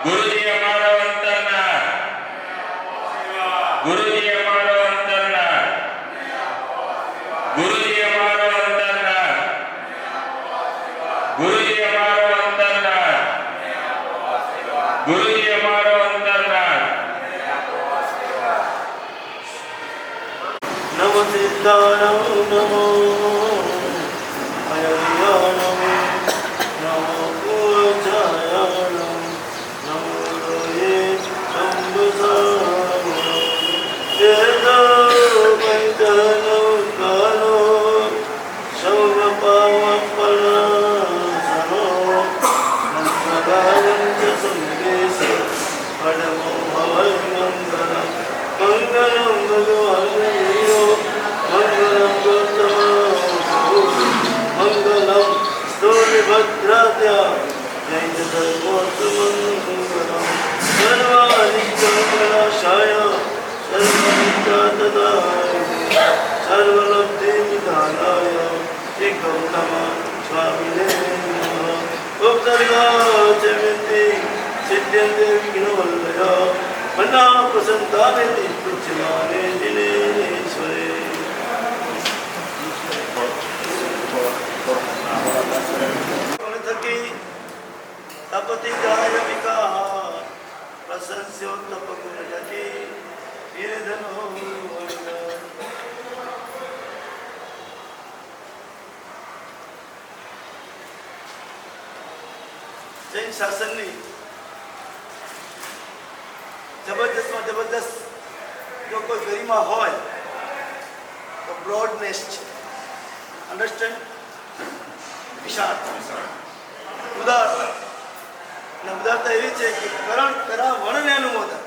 गुरुजी हमारो अंतरनाथ, गुरुजी हमारो अंतरनाथ, गुरुजी हमारो अंतरनाथ, गुरुजी हमारो अंतरनाथ, गुरुजी हमारो अंतरनाथ। नमो सिद्धारं नमो अय्याणं नमो पूजायाणं नमो लोये शम्भुसारणं वेदो वैदनो कालो सर्वपावपनाशनो मंगलायं च संदेश परमो भवन्मङ्गलं मंगलं भगवान् मंगलम मंगलम स्तोत्रभद्रात्या जय धर्मोत्तमंगलम सर्वानित्यमनाशाय सर्वनित्यतदाय सर्वलब्धिनिधानाय एकं नमः स्वामिने नमः। उपसर्गाचमिति सिद्ध्यन्ते विघ्नवल्लया मन्ना प्रसन्तानेति पुच्यमाने दिनेश्वरे। तपति गाय विकाः प्रशंस्यो तपगुणजति निर्धनो जैन शासननी जबरदस्त में जबरदस्त जो कोई गरिमा होय तो ब्रॉडनेस अंडरस्टेंड विशाल उदार અને ઉદારતા એવી છે કે કરણ કરા વણને અનુમોદન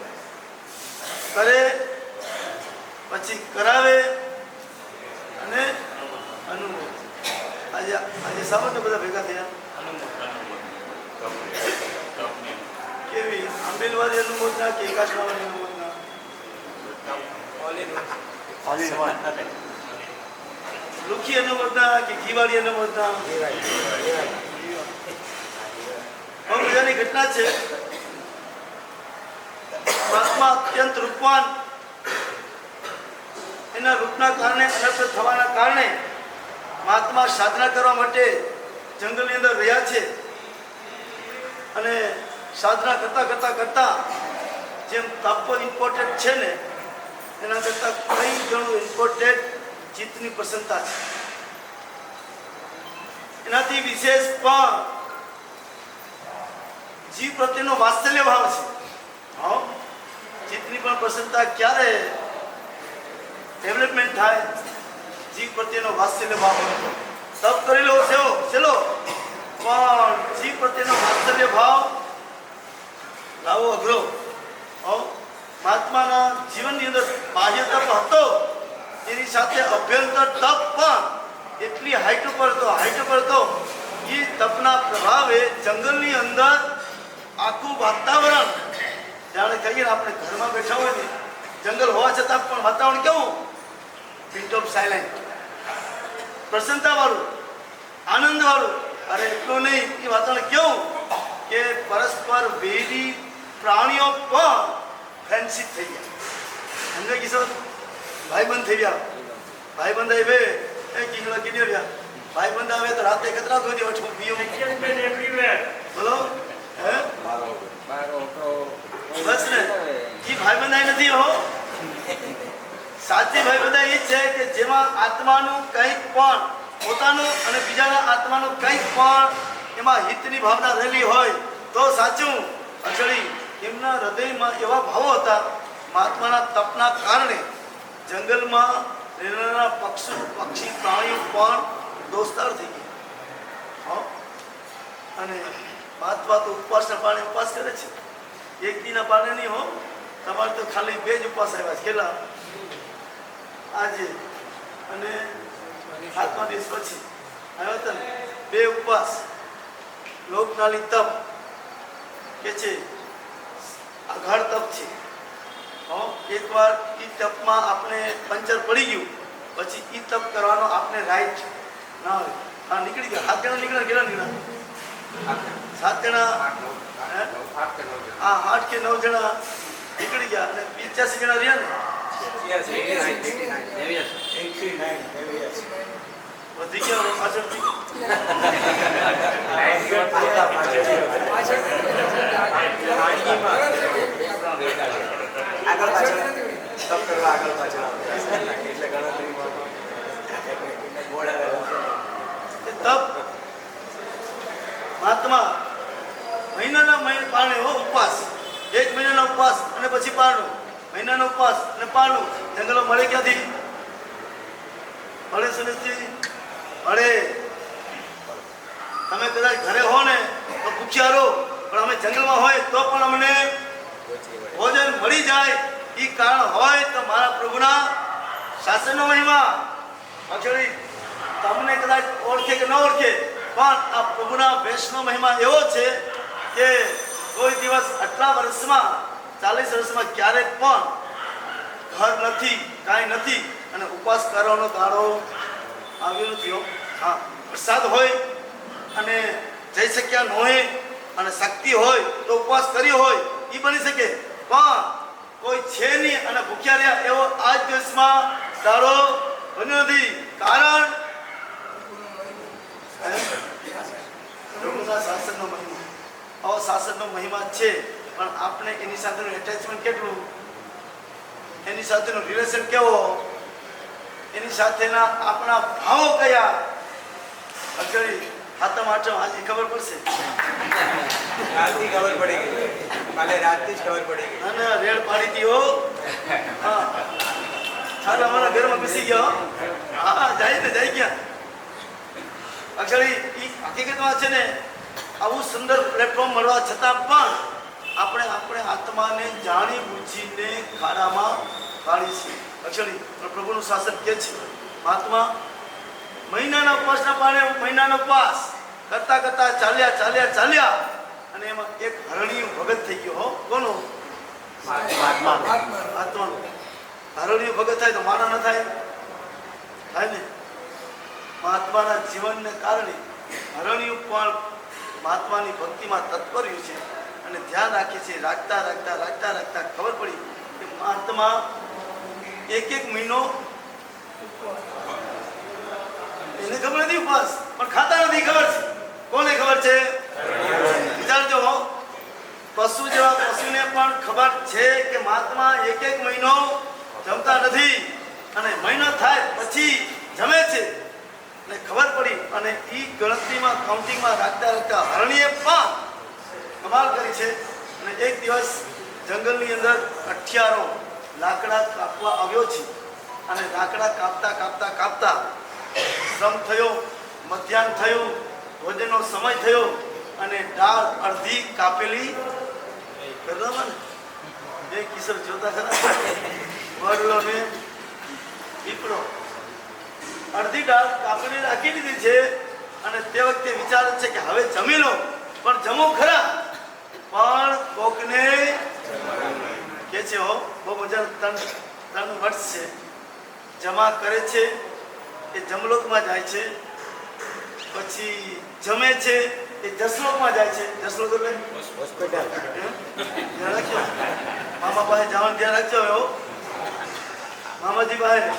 કરે પછી કરાવે અને અનુમોદન આજે આજે સામાન્ય બધા ભેગા થયા કેવી આંબેલવાળી અનુમોદના કે એકાશનાવાળી અનુમોદના લુખી અનુમોદના કે ઘીવાળી અનુમોદના बहुत मजानी घटना है। महात्मा अत्यंत रूपवान एना रूपना कारणे अनर्थ थवाना कारणे महात्मा साधना करवा माटे जंगलनी अंदर रह्या छे अने साधना करता करता करता जेम तप इम्पोर्टेंट छे ने एना करता कई घणुं इम्पोर्टेंट चित्तनी प्रसन्नता छे। एनाथी विशेष पण जीव प्रत्येनो वात्सल्य भाव है। हाँ जितनी पण प्रसन्नता क्यारे डेवलपमेंट थाय जीव प्रत्येनो वात्सल्य भाव तब करेलो छो चलो पण जीव प्रत्येनो वात्सल्य भाव लावो अघरो। हाँ महात्माना जीवननी अंदर बाह्य तप हतो तेनी साथे अभ्यंतर तप पण એટલી હાઈટ ઉપર તો એ તપના પ્રભાવે જંગલની અંદર આખું વાતાવરણ જાણે કહીએ ને આપણે ઘરમાં બેઠા હોય ને જંગલ હોવા છતાં પણ વાતાવરણ કેવું પિન્ટ ઓફ સાયલેન્ટ પ્રસન્નતાવાળું આનંદવાળું અરે એટલું નહીં એ વાતાવરણ કેવું કે પરસ્પર વેરી પ્રાણીઓ પણ ફ્રેન્ડશીપ થઈ ગયા સમજે કિશોર ભાઈબંધ થઈ ગયા ભાઈબંધ આવે એ કિંગલા કીધું રહ્યા ભાઈબંધ આવે તો રાતે કતરા સુધી વઠું પીઓ બોલો बस ने जी भाई बंधाई नहीं हो साची भाई बंधाई ये है कि जेमा आत्मानु कई पण पोतानु अने बीजाना आत्मानु कई पण एमा हितनी भावना रहेली होय तो साचुं अचड़ी एमना हृदयमां एवा भावो हता महात्माना तपना कारणे जंगलमां રહેનારા પક્ષી પ્રાણીઓ પણ દોસ્તાર થઈ ગયા। હા અને महात्मा तो उपवास पाने उपवास करे छे एक दिन पाने नहीं हो तमारे तो खाली बेज उपवास आव्या छेला आज अने आत्मा दिवस पछी आव्या था बे उपवास लोकनाली तप के छे आघाड़ तप छे। हाँ एक बार ई तप में आपने पंचर पड़ी गयु पछी ई तप करवानो आपने राइट ना हो। हाँ निकली गया हाथ निकला 7 જણા હે? હા 8 કે 9 જણા નીકળી ગયા અને 85 જણા રહ્યા ને વધી ગયા પાછળથી આગળ પાછળ તપ કરવા આગળ પાછળ એટલે ગણતરીમાં બોર્ડ આવેલો એ તપ મહાત્મા મહિનાના પારણે હો ઉપવાસ 1 મહિનાનો ઉપવાસ અને પછી પારણું મહિનાનો ઉપવાસ અને પારણું જંગલો મળે ક્યાંથી મળે સુનિશ્ચિત મળે તમે કદાચ ઘરે હો ને તો ભૂખ્યા રહો પણ અમે જંગલમાં હોય તો પણ અમને ભોજન મળી જાય એ કારણ હોય તો મારા પ્રભુના શાસનનો મહિમા actually તમને કદાચ ઓળખે કે ન ઓળખે પણ આ પ્રભુના વેશનો મહિમા એવો છે કે કોઈ દિવસ આટલા વર્ષમાં 40 વર્ષમાં ક્યારેક પણ ઘર નથી કાંઈ નથી અને ઉપવાસ કરવાનો દાડો આવ્યો નથી હો. હા પ્રસાદ હોય અને જઈ શક્યા ન હોય અને શક્તિ હોય તો ઉપવાસ કર્યો હોય એ બની શકે પણ કોઈ છે નહીં અને ભૂખ્યા રહ્યા એવો આ જ દિવસમાં દાડો બન્યો નથી કારણ પ્રભુના શાસનનો મહિમા આવો શાસનનો મહિમા છે પણ આપણે એની સાથેનું એટેચમેન્ટ કેટલું એની સાથેનો રિલેશન કેવો એની સાથેના આપણા ભાવો કયા અગડી હાથમ આઠમ આજે ખબર પડશે કાલથી ખબર પડી ગઈ કાલે રાતથી જ ખબર પડી ગઈ અને રેડ પાડી દી હો હા ચાલ અમારા ઘરમાં ઘૂસી ગયો હા જાય ને જાય ગયા અક્ષરી એ હકીકતમાં છે ને આવું સુંદર પ્લેટફોર્મ મળવા છતાં પણ આપણે આત્માને જાણી બૂજીને ખાડામાં કાઢી છે અક્ષરી પ્રભુનું શાસન કે છે મહાત્મા મહિનાના ઉપવાસના પાણે મહિનાનો ઉપવાસ કરતા કરતા ચાલ્યા અને એમાં એક હરણીયું ભગત થઈ ગયો હો કોનો આત્માનો હરણીયું ભગત થાય તો માના ન થાય ને મહાત્માના જીવનને કારણે હરણીયું પણ મહાત્માની ભક્તિમાં તત્પર્યું છે અને ધ્યાન રાખે છે રાખતા ખબર પડી કે મહાત્મા એક મહિનો એને ખબર નથી ઉપવાસ પણ ખાતા નથી ખબર છે કોને ખબર છે વિચારજો હો પશુ જેવા પશુને પણ ખબર છે કે મહાત્મા એક મહિનો જમતા નથી અને મહિનો થાય પછી જમે છે અને ખબર પડી અને એ ગણતરીમાં કાઉન્ટિંગમાં રાખતા હરણીએ પણ કમાલ કરી છે અને એક દિવસ જંગલની અંદર 18 લાકડા કાપવા આવ્યો છે અને લાકડા કાપતા શ્રમ થયો મધ્યાહન થયું ભોજનનો સમય થયો અને દાળ અડધી કાપેલી કરવા ને એ કિશોર જોતા ખરા વડલો ને પીપળો અડધી દાળ કાપેલી રાખી દીધી છે અને તે વખતે વિચારે છે કે હવે જમી લો પણ જમો ખરા પણ કોકને કે છે હો બહુ મજા ત્રણ વર્ષ છે જમા કરે છે એ જમલોકમાં જાય છે પછી જમે છે એ જસલોકમાં જાય છે જસલોક એટલે ધ્યાન રાખજો મામા પાસે જવાનું ધ્યાન રાખજો એવો મામાજી પાસે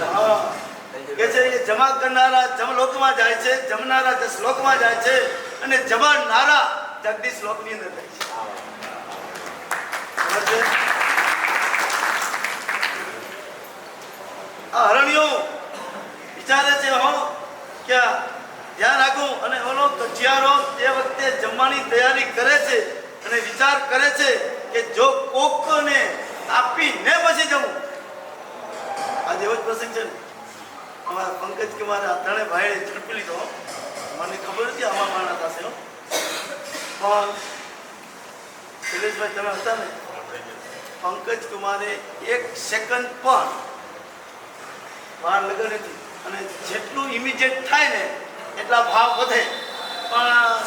હા કે છે એ જમા કરનારા જમલોકમાં જાય છે જમનારા જસલોકમાં જાય છે અને જમાડનારા જગદીશ લોકની અંદર જાય છે આ હરણીઓ વિચારે છે હો કે ધ્યાન રાખું અને ઓલો કચિયારો તે વખતે જમવાની તૈયારી કરે છે અને વિચાર કરે છે કે જો કોકને આપીને પછી જમું આજે એવો જ પ્રસંગ છે ને અમારા પંકજ કુમારે આ ત્રણે ભાઈએ ઝડપી લીધો મને ખબર નથી આમાં માણા થશે પણ શૈલેષભાઈ તમે હતા ને પંકજ કુમારે 1 સેકન્ડ પણ વાર લગન નથી અને જેટલું ઇમિડિયેટ થાય ને એટલા ભાવ વધે પણ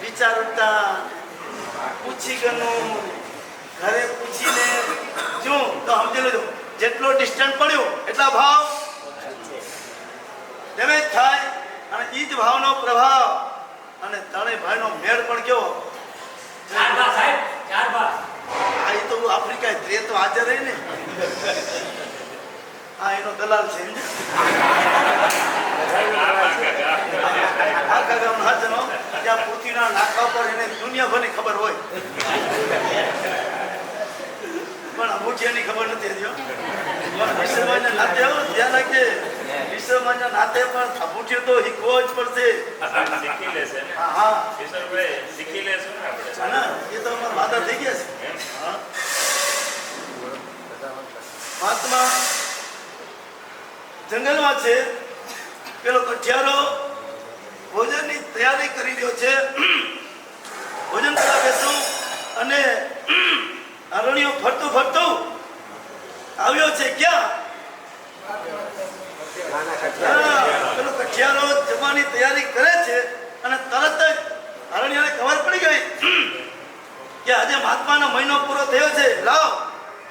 વિચારતા પૂછી ગયું ઘરે પૂછીને જો તો સમજી લેજો જેટલો ડિસ્ટન્સ પડ્યો એટલા ભાવ ડેમેજ થાય અને એ જ ભાવનો પ્રભાવ અને ત્રણેય ભાઈનો મેળ પણ કેવો ચાર બા સાહેબ, ચાર બા. આ એ તો આફ્રિકા તે તો હાજર રહી ને આ એનો દલાલ છે સમજે? આખા ગામનો હાજર હો. ત્યાં પૃથ્વીના નાકા પર એને દુનિયાભરની ખબર હોય પણ અંગૂઠિયાની ખબર નથી હજી હો. પણ વિશ્વમાનના નાતે હો, ધ્યાન રાખજે. વિશ્વમાનના નાતે પણ અંગૂઠિયો તો શીખવો જ પડશે. શીખી લેશે ને હા હા કિશોરભાઈ, શીખી લેશું ને આપણે. છે ને? એ તો અમારા વાદા થઈ ગયા છે. એમ? હા. મહાત્મા જંગલમાં છે. પેલો કઠિયારો ભોજનની તૈયારી કરી રહ્યો છે. ભોજન કરવા બેસું અને અરણ્યો ફરતું ફરતું આવ્યો છે. ક્યાં? પેલો કઠિયારો જમવાની તૈયારી કરે છે અને તરત જ અરણ્યને ખબર પડી ગઈ કે આજે મહાત્માનો મહિનો પૂરો થયો છે. લાવ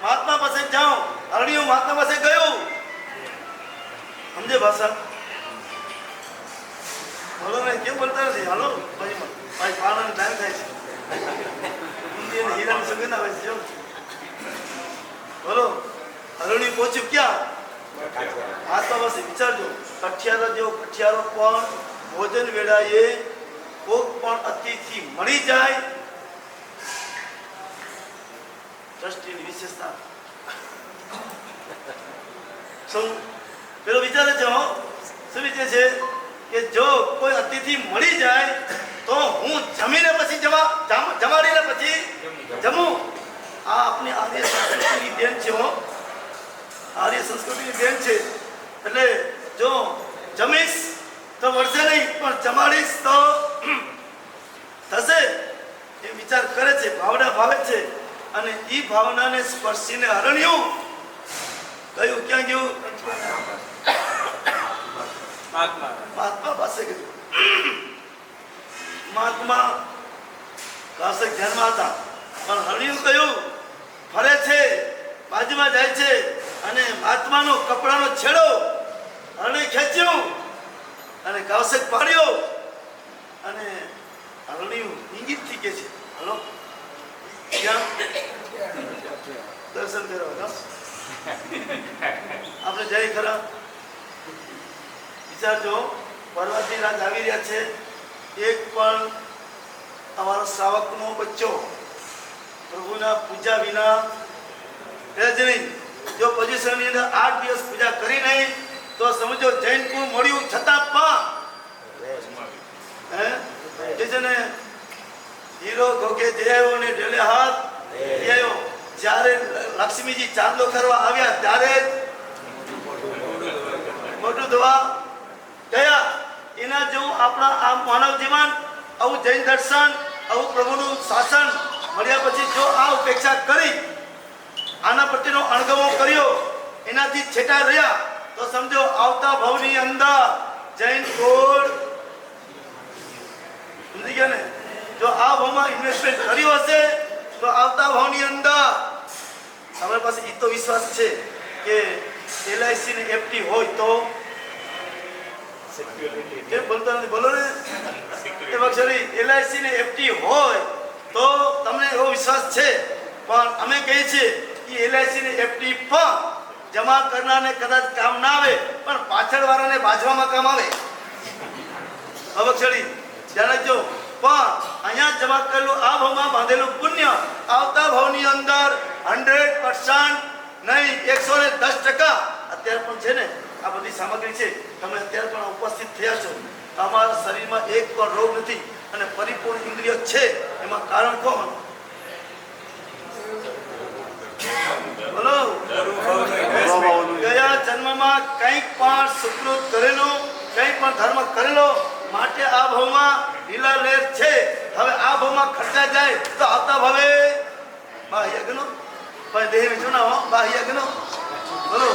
મહાત્મા પાસે જાઓ. અરણ્યો મહાત્મા પાસે ગયો. સમજે ભાષા? બોલો ને, કેમ બોલતા નથી? હાલો ભાઈ પાણાનો ટાઈમ થાય છે. હિન્દી અને હીરાની સુગંધ આવે છે. જો બોલો. અરણ્ય પહોંચ્યું ક્યાં? મહાત્મા પાસે. વિચારજો, કઠિયારો જેવો કઠિયારો પણ ભોજન વેળાએ કોક પણ અતિથિ મળી જાય. દ્રષ્ટિની વિશેષતા શું પેલો વિચારે છે? શું વિચારે છે કે જો કોઈ અતિથિ મળી જાય તો હું જમીને પછી જમાડીને પછી જમું. આ આપણી આર્ય સંસ્કૃતિની દેન છે હો. આર્ય સંસ્કૃતિની દેન છે. એટલે જો જમીશ તો વળશે નહીં, પણ જમાડીશ તો થશે. એ વિચાર કરે છે, ભાવના ભાવે છે. અને એ ભાવનાને સ્પર્શીને અરણ્યું કયું ક્યાં ગયું? મહાત્મા પાસે ગયું. મહાત્મા પાસે ધ્યાનમાં હતા, પણ હરણ્યું કયું ફરે છે, બાજુમાં જાય છે અને મહાત્માનો કપડાનો છેડો હરણે ખેંચ્યું અને કૌશિક પાડ્યો અને હરણ્યું ઇંગિતથી કે છે હલો ક્યાં દર્શન કરવા આપણે જઈ ખરા. વિચારજો, પર્વતની રાત આવી રહ્યા છે. એક પણ અમારો શ્રાવકનો બચ્ચો પ્રભુના પૂજા વિના રહે જ નહીં. જો પોઝિશનની અંદર 8 દિવસ પૂજા કરી નહીં તો સમજો જૈન કુળ મળ્યું છતાં પણ છે ને હીરો ઘોકે જયાયો ને ઢેલે હાથ જયાયો. જ્યારે લક્ષ્મીજી ચાંદલો કરવા આવ્યા ત્યારે મોટું ધોવા ગયા. એના જેવું આપણા આ માનવ જીવન, આવું જૈન દર્શન, આવું પ્રભુનું શાસન મળ્યા પછી જો આ ઉપેક્ષા કરી, આના પ્રત્યેનો અણગમો કર્યો, એનાથી છેટા રહ્યા તો સમજો આવતા ભાવની અંદર જૈન કોડ સમજી ગયા ને. જો આ ભાવમાં ઇન્વેસ્ટમેન્ટ કર્યું હશે તો આવતા ભાવની અંદર અમારી પાસે એ તો વિશ્વાસ છે કે LIC ને FD હોય તો કેમ બોલતા નથી? બોલો ને. એ વખતે LIC ને FD હોય તો તમને એવો વિશ્વાસ છે. પણ અમે કહીએ છીએ કે LIC ને FD પણ જમા કરનારને કદાચ કામ ના આવે પણ પાછળ વાળાને બાજવામાં કામ આવે. હવે છડી ધ્યાન રાખજો. પણ અહીંયા જમા કરેલું આ ભાવમાં બાંધેલું પુણ્ય આવતા ભાવની અંદર 100% નહીં 110% અત્યારે પણ છે ને. આ બધી સામગ્રી છે. તમે અત્યારે પણ ઉપસ્થિત થયા છો. તમારા શરીરમાં એક પણ રોગ નથી અને પરિપૂર્ણ ઇન્દ્રિય છે. એમાં કારણ કોણ? બોલો. ગયા જન્મમાં કંઈક પણ સુકૃત કરેલું, કંઈક પણ ધર્મ કરેલો માટે આ ભાવમાં લીલા લેર છે. હવે આ ભાવમાં ખર્ચાઈ જાય તો આવતા ભાવે બાહ્યજ્ઞ પણ દેહ વિચુના બાહ્યજ્ઞ બોલો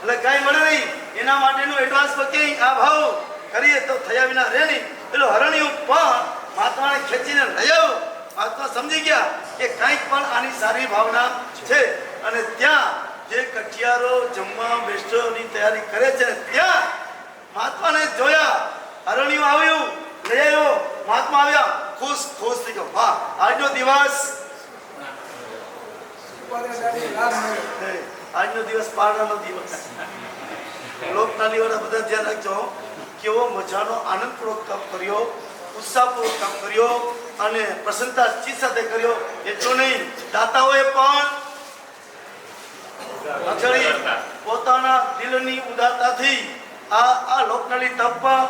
એટલે કઈ મળે નહીં. એના માટેનું એડવાન્સ બુકિંગ આ ભાવ કરીએ તો થયા વિના રહે નહીં. પેલો હરણ્યું પણ મહાત્માને ખેંચીને લઈ આવ્યો. મહાત્મા સમજી ગયા કે કંઈક પણ આની સારી ભાવના છે. અને ત્યાં જે કઠિયારો જમવા બેસવાની તૈયારી કરે છે ત્યાં મહાત્માને જોયા. હરણ્યું આવ્યું, લઈ આવ્યો મહાત્મા આવ્યા, ખુશ થઈ ગયો. વાહ, આજનો દિવસ પારણાનો દિવસ. લોકનાની વાળા બધા ધ્યાન રાખજો. કેવો મજાનો આનંદપૂર્વક તપ કર્યો, ઉત્સાહપૂર્વક તપ કર્યો અને પ્રસન્નતા ચિત્ત સાથે કર્યો. એટલું નહીં, દાતાઓએ પણ પોતાના દિલની ઉદારતાથી આ લોકનાલી તપમાં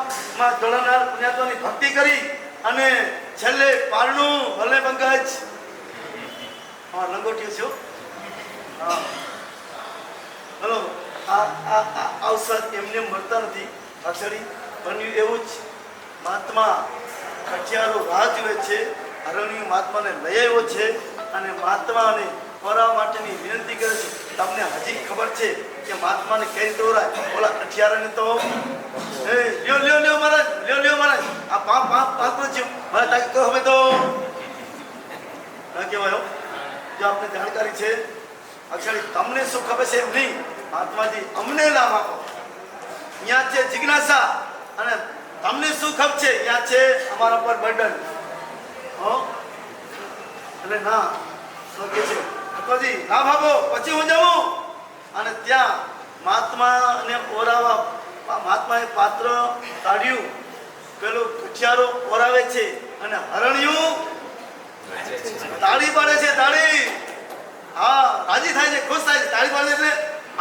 જોડાનાર પુણ્યાત્માની ભક્તિ કરી અને છેલ્લે પારણું ભલે પંકજ લંગોટિયું છે. હા, હલો, આ અવસર એમને મળતા નથી. અક્ષરી બન્યું એવું જ. મહાત્મા કઠિયારો રાહ જુએ છે, હરણ્યું મહાત્માને લઈ આવ્યો છે અને મહાત્માને ઓરવા માટેની વિનંતી કરે છે. તમને હજી ખબર છે કે મહાત્માને કઈ રીતે ઓરાય? ઓલા કઠિયારાને તો લ્યો મહારાજ, આ પાપ છે મારે તાકે કહો હવે તો ન કહેવાય. જો આપને જાણકારી છે, અક્ષરી તમને શું ખબર છે એમ નહીં. મહાત્માજી અમને લાભ આપો. અહીંયા છે જિજ્ઞાસા અને તમને શું ખબર છે, અહીંયા છે અમારા પર બર્ડન. એટલે ના શું કે છે મહાત્માજી લાભ આપો પછી હું જાઉં. અને ત્યાં મહાત્માને ઓરાવા મહાત્માએ પાત્ર કાઢ્યું. પેલું કઠિયારો ઓરાવે છે અને હરણ્યું તાળી પાડે છે. તાળી, હા, રાજી થાય છે, ખુશ થાય છે. તાળી પાડે એટલે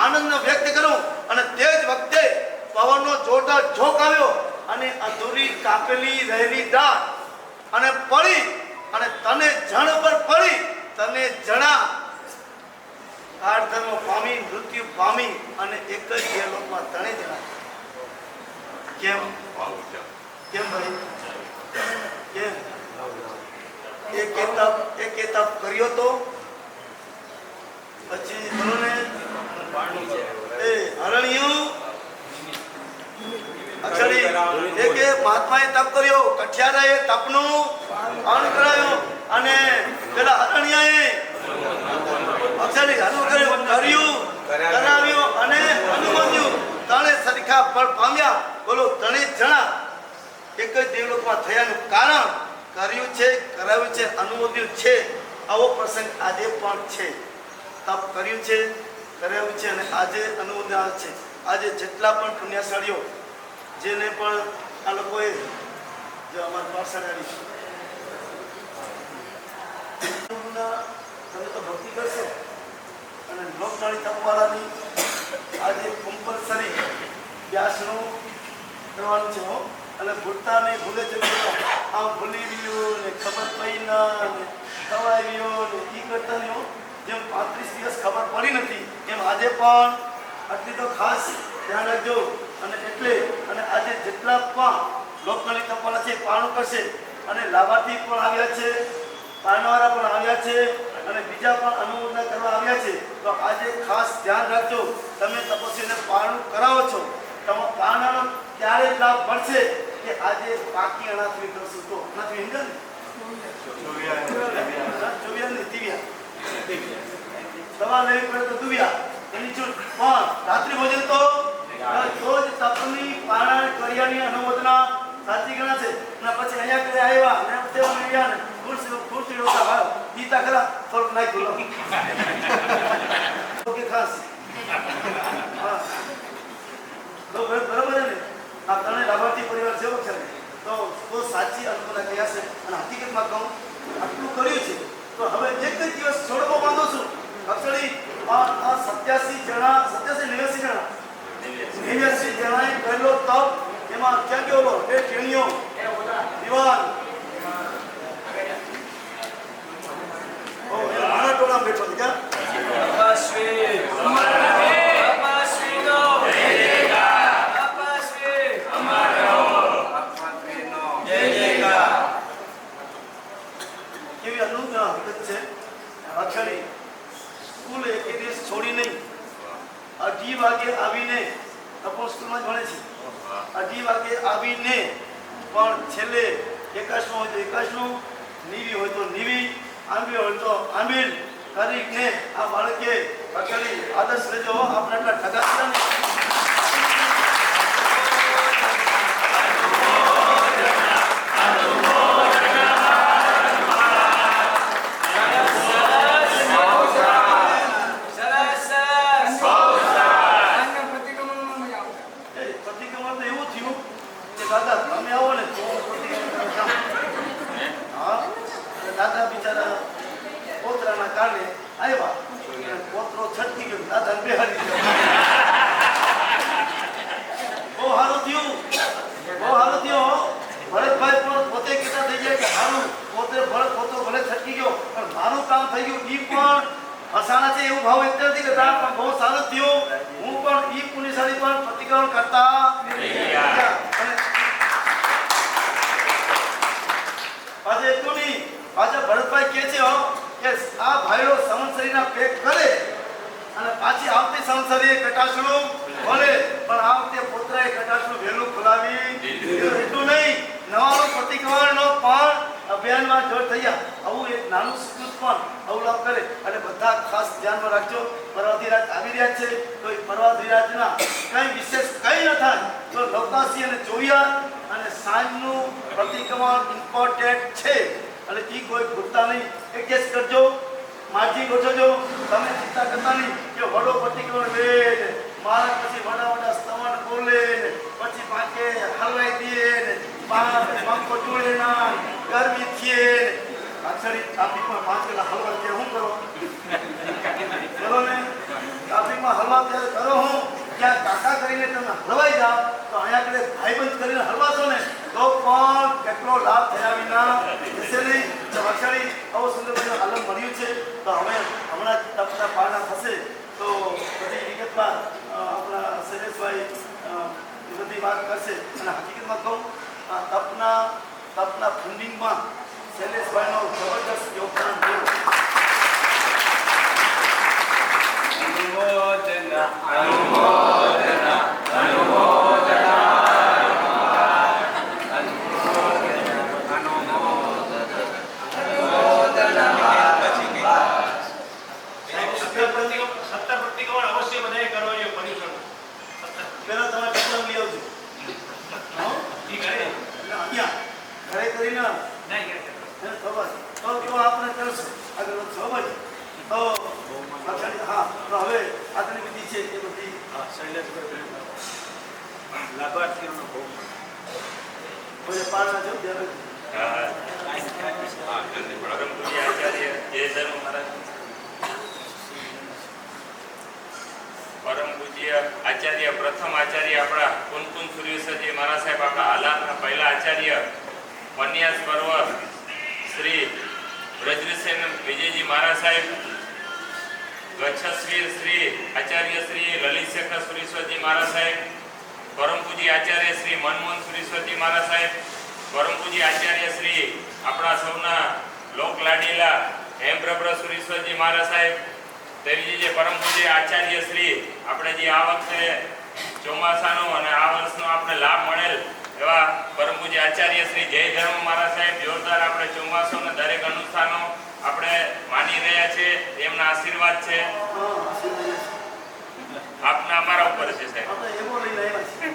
આનંદ વ્યક્ત કરું. અને તે જ વખતે પવનનો જોરદાર ઝોક આવ્યો અને અધૂરી કાપેલી રહેલી ડાળ અને પડી અને તને જણ પર પડી, તને જણા કાળધર્મ પામી, મૃત્યુ પામી અને એક જ લોકમાં તણે જણા. કેમ ભાઈ? કેમ? એક તપ કર્યો તો પછી બોલો ને, હરણ્યું અક્ષરી એકે મહાત્માએ તપ કર્યો, કઠિયારાએ તપનું પાન કરાયો અને પેલા હરણ્યાએ અક્ષરી કર્યું, કરાવ્યું અને અનુમોદ્યું. ત્રણે સરખા ફળ પામ્યા. બોલો, ત્રણે જણા એક જ દેવલોકમાં થયાનું કારણ કર્યું છે, કરાવ્યું છે, અનુમોદ્યું છે. આવો પ્રસંગ આજે પણ છે. તપ કર્યું છે, કરાવ્યું છે અને આજે અનુમોદન છે. આજે જેટલા પણ પુણ્યશાળીઓ જેને પણ આ લોકોએ જો અમારા પાઠશાળાની તમે તો ભક્તિ કરશો અને લોકનાળી તપવાળાની આજે કમ્પલસરી વ્યાસનું કરવાનું છે. અને ભૂલતા નહીં, ભૂલે છે આમ ભૂલી રહ્યો ને ખબર પડી ના ને ખવાઈ રહ્યો ને એ કરતા નહીં. જેમ 35 દિવસ ખબર પડી નથી એમ આજે પણ આટલી તો ખાસ ધ્યાન રાખજો. અને એટલે અને આજે જેટલા પણ લોકનાળી તપવાળા છે પારણું કરશે અને લાભાર્થી પણ આવ્યા છે, પારણવાળા પણ આવ્યા છે અને બીજા પણ અનુમોદન કરવા આવ્યા છે. તો આજે ખાસ ધ્યાન રાખજો. તમે તપસ્વીને પારણું કરાવો છો, તમે પારણાનો ક્યારે લાભ મળશે કે આજે બાકી અનાથવી કરશું તો અનાથવી હિંગન દવા લેવી પડે તો દુવિયા એની છૂટ. પણ રાત્રિ ભોજન તો જ તપની પારણા કર્યાની અનુમોદના સાચી ગણાશે. અને પછી અહીંયા કરે આવ્યા ને તેવા આવ્યા ને ખુરશી રોતા ભાવ ગીતા ખરા થોડુંક નાખી બોલો ઓકે ખાસ. હા, બરાબર છે ને? આ ત્રણે લાભાર્થી પરિવાર સેવક છે તો સાચી અનુમોદના કહ્યા છે. અને હકીકતમાં કહું આટલું કર્યું છે તો હવે એક જ દિવસ છોડવો માંગુ છું. અક્ષરી આ 87 જણા 89 જણાએ કરેલો તપ એમાં ક્યાં ગયો લો બે ટેણીઓ દીવાન મારા ટોળામાં બેઠો છે ક્યાં કેવી અનુગ્રહ હકીકત છે. અક્ષરી સ્કૂલ એક દિવસ છોડી નહીં 2:30 વાગે આવીને તપો સ્કૂલમાં જ ભણે છે. 2:30 વાગે આવીને પણ છેલ્લે એકાશનું હોય તો એકાશનું, નીવી હોય તો નીવી, આંબી હોય તો આંબીલ કરીને આ બાળકે અક્ષરી આદર્શ લેજો. આપણે એટલા ઠગા હતા ને અનુમોદના કે હારું પોતો ભલે છટકી ગયો પણ મારું કામ થઈ ગયું ઈ પણ ફસાણા છે એવું ભાવ એટલે નથી કે તાર પણ બહુ સારું થયું હું પણ ઈ પુનિશાળી પણ પ્રતિક્રમણ કરતા નહીં. અને આજે એટલું નહીં આજે ભરતભાઈ કહે છે હો કે આ ભાઈઓ સંવત્સરીના પેક કરે અને પાછી આવતી સંવત્સરીએ કટાશનું ખોલે પણ આ વખતે પોતરાએ કટાશનું વહેલું ખોલાવી દીધું. એટલું નહીં નવાનું પ્રતિક્રમણનો પણ અભિયાનમાં જોડ થયા આવું એક નાનું સ્કૂલ પણ અવલંબ કરે અને બધા ખાસ ધ્યાનમાં રાખજો પર્વધિરાજ આવી રહ્યા છે તો એ પર્વધિરાજના કંઈ વિશેષ કંઈ ન થાય તો નવતાસી અને ચોવિયાર અને સાંજનું પ્રતિક્રમણ ઇમ્પોર્ટન્ટ છે અને એ કોઈ ભૂલતા નહીં એડજસ્ટ કરજો માજી ગોઠવજો તમે ચિંતા કરતા નહીં કે વડો પ્રતિક્રમણ વેદ મારા પછી વડા સ્તવન બોલે પછી પાંચે હલવાઈ દે ને પાંખો જોડે ના ગરમી થયે પાછળી ટ્રાફિકમાં 5 કલાક હલવા દે હું કરો ને ટ્રાફિકમાં હલવા દે કરો હું ક્યાં કાકા કરીને તમે હલવાઈ જાઓ તો અહીંયા આગળ ભાઈબંધ કરીને હલવાશો ને તો પણ કેટલો લાભ થયા વિના હશે નહીં પાછળી આવો સુંદર મજાનું આલમ મળ્યું છે તો હવે હમણાં તપના પારણા થશે તો બધી વિગતમાં આપણા શૈલેષભાઈ બધી વાત કરશે અને હકીકતમાં કહું આ તપના ફંડિંગમાં શૈલેષભાઈનો જબરદસ્ત યોગદાન રહ્યું. પહેલા તમે ડિપ્લોમ લઈ આવજો. ઘરે કરીને ખબર તો આપણે કરશું આગળ વધશો ભાઈ તો હા તો હવે આગળની વિધિ છે એ બધી લાભાર્થીઓનો બહુ કોઈ પાડવા જો ધ્યાન પરમ પૂજ્ય આચાર્ય જય ધર્મ મહારાજ, પરમ પૂજ્ય આચાર્ય પ્રથમ આચાર્ય આપણા કુનકુન સૂર્યવંશજી મહારાજ સાહેબ આપણા હાલાતના પહેલા આચાર્ય પન્યાસ પર્વ શ્રી બ્રજરીસેન વિજયજી મહારાજ સાહેબ, ગચ્છશ્રી શ્રી આચાર્ય શ્રી લલિતશેખર સુરેશ્વરજી મહારાજ સાહેબ, પરમ પૂજ્ય આચાર્ય શ્રી મનમોહન સુરેશ્વરજી મહારાજ સાહેબ, પરમ પૂજ્ય આચાર્ય શ્રી આપણા સૌના લોકલાડીલા હેમપ્રભ્ર સુરેશ્વરજી મહારાજ સાહેબ, તેવી જે પરમ પૂજ્ય આચાર્ય શ્રી આપણે જે આ વખતે ચોમાસાનો અને આ વર્ષનો આપણે લાભ મળેલ એવા પરમ પૂજ્ય આચાર્ય શ્રી જય ધર્મ મહારાજ સાહેબ, જોરદાર આપણે ચોમાસુ અને દરેક અનુષ્ઠાનો આપણે માની રહ્યા છે એમના આશીર્વાદ છે આપના અમારા ઉપર છે સાહેબ. આપણે એવો લઈને આવ્યા છીએ.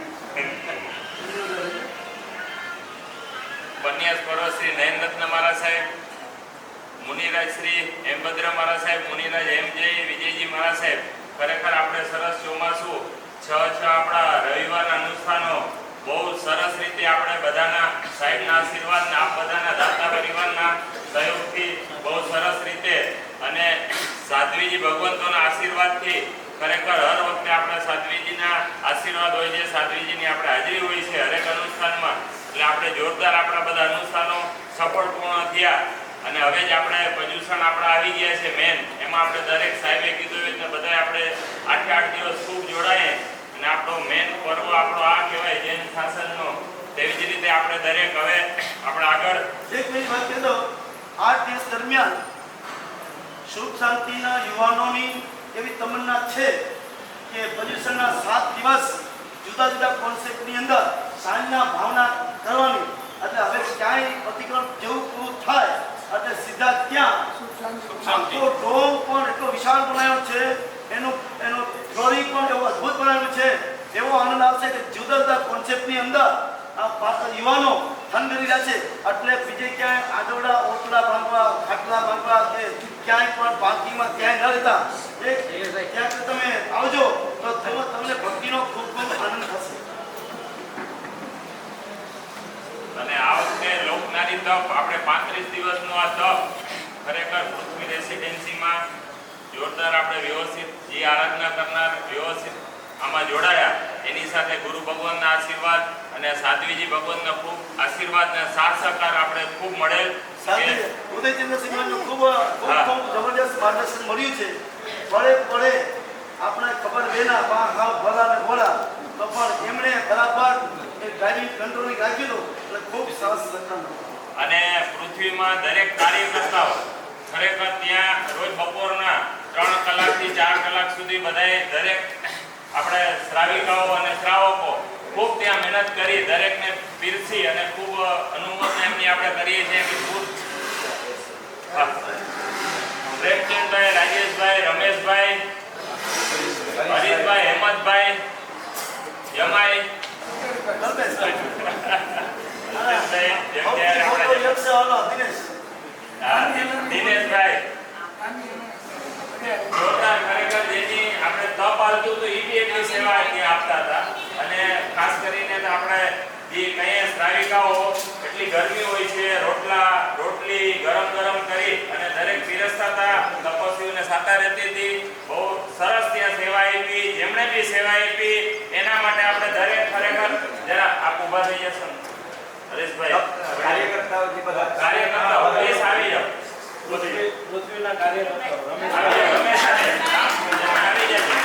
પન્યાસ પર્વ શ્રી નયનરત્ન મહારાજ સાહેબ, મુનિરાજ શ્રી હેમભદ્ર મહારાજ સાહેબ, મુનિરાજ એમ જય વિજયજી મહારાજ સાહેબ, ખરેખર આપણે સરસ ચોમાસુ છ આપણા રવિવારના અનુષ્ઠાનો બહુ સરસ રીતે આપણે બધાના સાહેબના આશીર્વાદ આપ બધાના દાતા પરિવારના સહયોગથી બહુ સરસ રીતે અને સાધ્વીજી ભગવંતોના આશીર્વાદથી ખરેખર હર વખતે આપણે સાધ્વીજીના આશીર્વાદ હોય છે, સાધ્વીજીની આપણે હાજરી હોય છે હરેક અનુષ્ઠાનમાં, એટલે આપણે જોરદાર આપણા બધા અનુષ્ઠાનો સફળ પૂર્ણ થયા અને હવે જ આપણે પ્રદૂષણ આપણા આવી ગયા છે મેન એમાં આપણે દરેક સાહેબે કીધું એટલે બધા આપણે 8 દિવસ ખૂબ જોડાય અને આપણો મેન પર્વ આપણો આ કહેવાય જૈન શાસનનો, તેવી જ રીતે આપણે દરેક હવે આપણે આગળ એક મિનિટ વાત કહી દો. 8 દિવસ દરમિયાન સુખ શાંતિના યુવાનોની એવી તમન્ના છે કે પ્રદૂષણના 7 દિવસ જુદા જુદા કોન્સેપ્ટની અંદર સાંજના ભાવના કરવાની, એટલે હવે ક્યાંય પ્રતિક્રમણ જેવું પૂરું થાય એટલે સીધા ત્યાં આખો ડોમ પણ એટલો વિશાળ બનાવ્યો છે, એનો ફ્લોરિંગ પણ એવો અદ્ભુત બનાવ્યું છે, એવો આનંદ આવશે કે જુદા જુદા કોન્સેપ્ટની અંદર આ યુવાનો થન કરી રહ્યા છે, એટલે બીજે ક્યાંય આડોડા ઓટલા બાંધવા ખાટલા બાંધવા કે ક્યાંય પણ પાર્કિંગમાં ક્યાંય ન રહેતા ત્યાં તમે આવજો તો તમને ભક્તિનો ખૂબ ખૂબ આનંદ થશે. અને આ વખતે લોકનારી તપ આપણે 35 દિવસનો આ તપ ખરેખર પૃથ્વી રેસિડેન્સીમાં જોરદાર આપણે વ્યવસ્થિત જે આરાધના કરનાર વ્યવસ્થિત આમાં જોડાયા, એની સાથે ગુરુ ભગવાનના આશીર્વાદ અને સાધ્વીજી ભગવતના ખૂબ આશીર્વાદ અને સાથ સહકાર આપણે ખૂબ મળેલ સાથે કે ઉદયચંદ્રસિંહનું ખૂબ જબરદસ્ત માર્ગદર્શન મળ્યું છે. પડે પડે આપણે ખબર બેના હાવ ભલા ને ભોળા તો પણ એમણે બરાબર એ ડ્રાઇવિંગ કંટ્રોલિંગ રાખેલું એટલે ખૂબ સરસ સત્તા. અને પૃથ્વીમાં દરેક કાર્યકર્તાઓ ખરેખર ત્યાં રોજ બપોરના 3 કલાકથી 4 કલાક સુધી બધાએ દરેક આપણે શ્રાવિકાઓ અને શ્રાવકો ખૂબ ત્યાં મહેનત કરી દરેકને પીરસી અને ખૂબ અનુમોદન એમની આપણે કરીએ છીએ કે ખૂબ પ્રેમચંદભાઈ, રાજેશભાઈ, રમેશભાઈ, હરીશભાઈ, હેમંતભાઈ, જમાઈ, દિનેશભાઈ જોરદાર ખરેખર જેની આપણે તપ આવતું તો એ બી એટલી સેવા ત્યાં આપતા હતા. અને ખાસ કરીને તો આપણે જે કહીએ શ્રાવિકાઓ એટલી ગરમી હોય છે, રોટલી ગરમ ગરમ કરી અને દરેક પીરસતા હતા. તપસ્વીઓને સાતા રહેતી હતી. બહુ સરસ ત્યાં સેવા આપી. જેમણે બી સેવા આપી એના માટે આપણે દરેક ખરેખર જરા આપ ઊભા થઈ જશો હરેશભાઈ. કાર્યકર્તાઓથી બધા કાર્યકર્તાઓ પ્લીઝ આવી જાઓ. પૃથ્વીના કાર્યકર્તાઓ રમેશ રમેશ આવી જજો.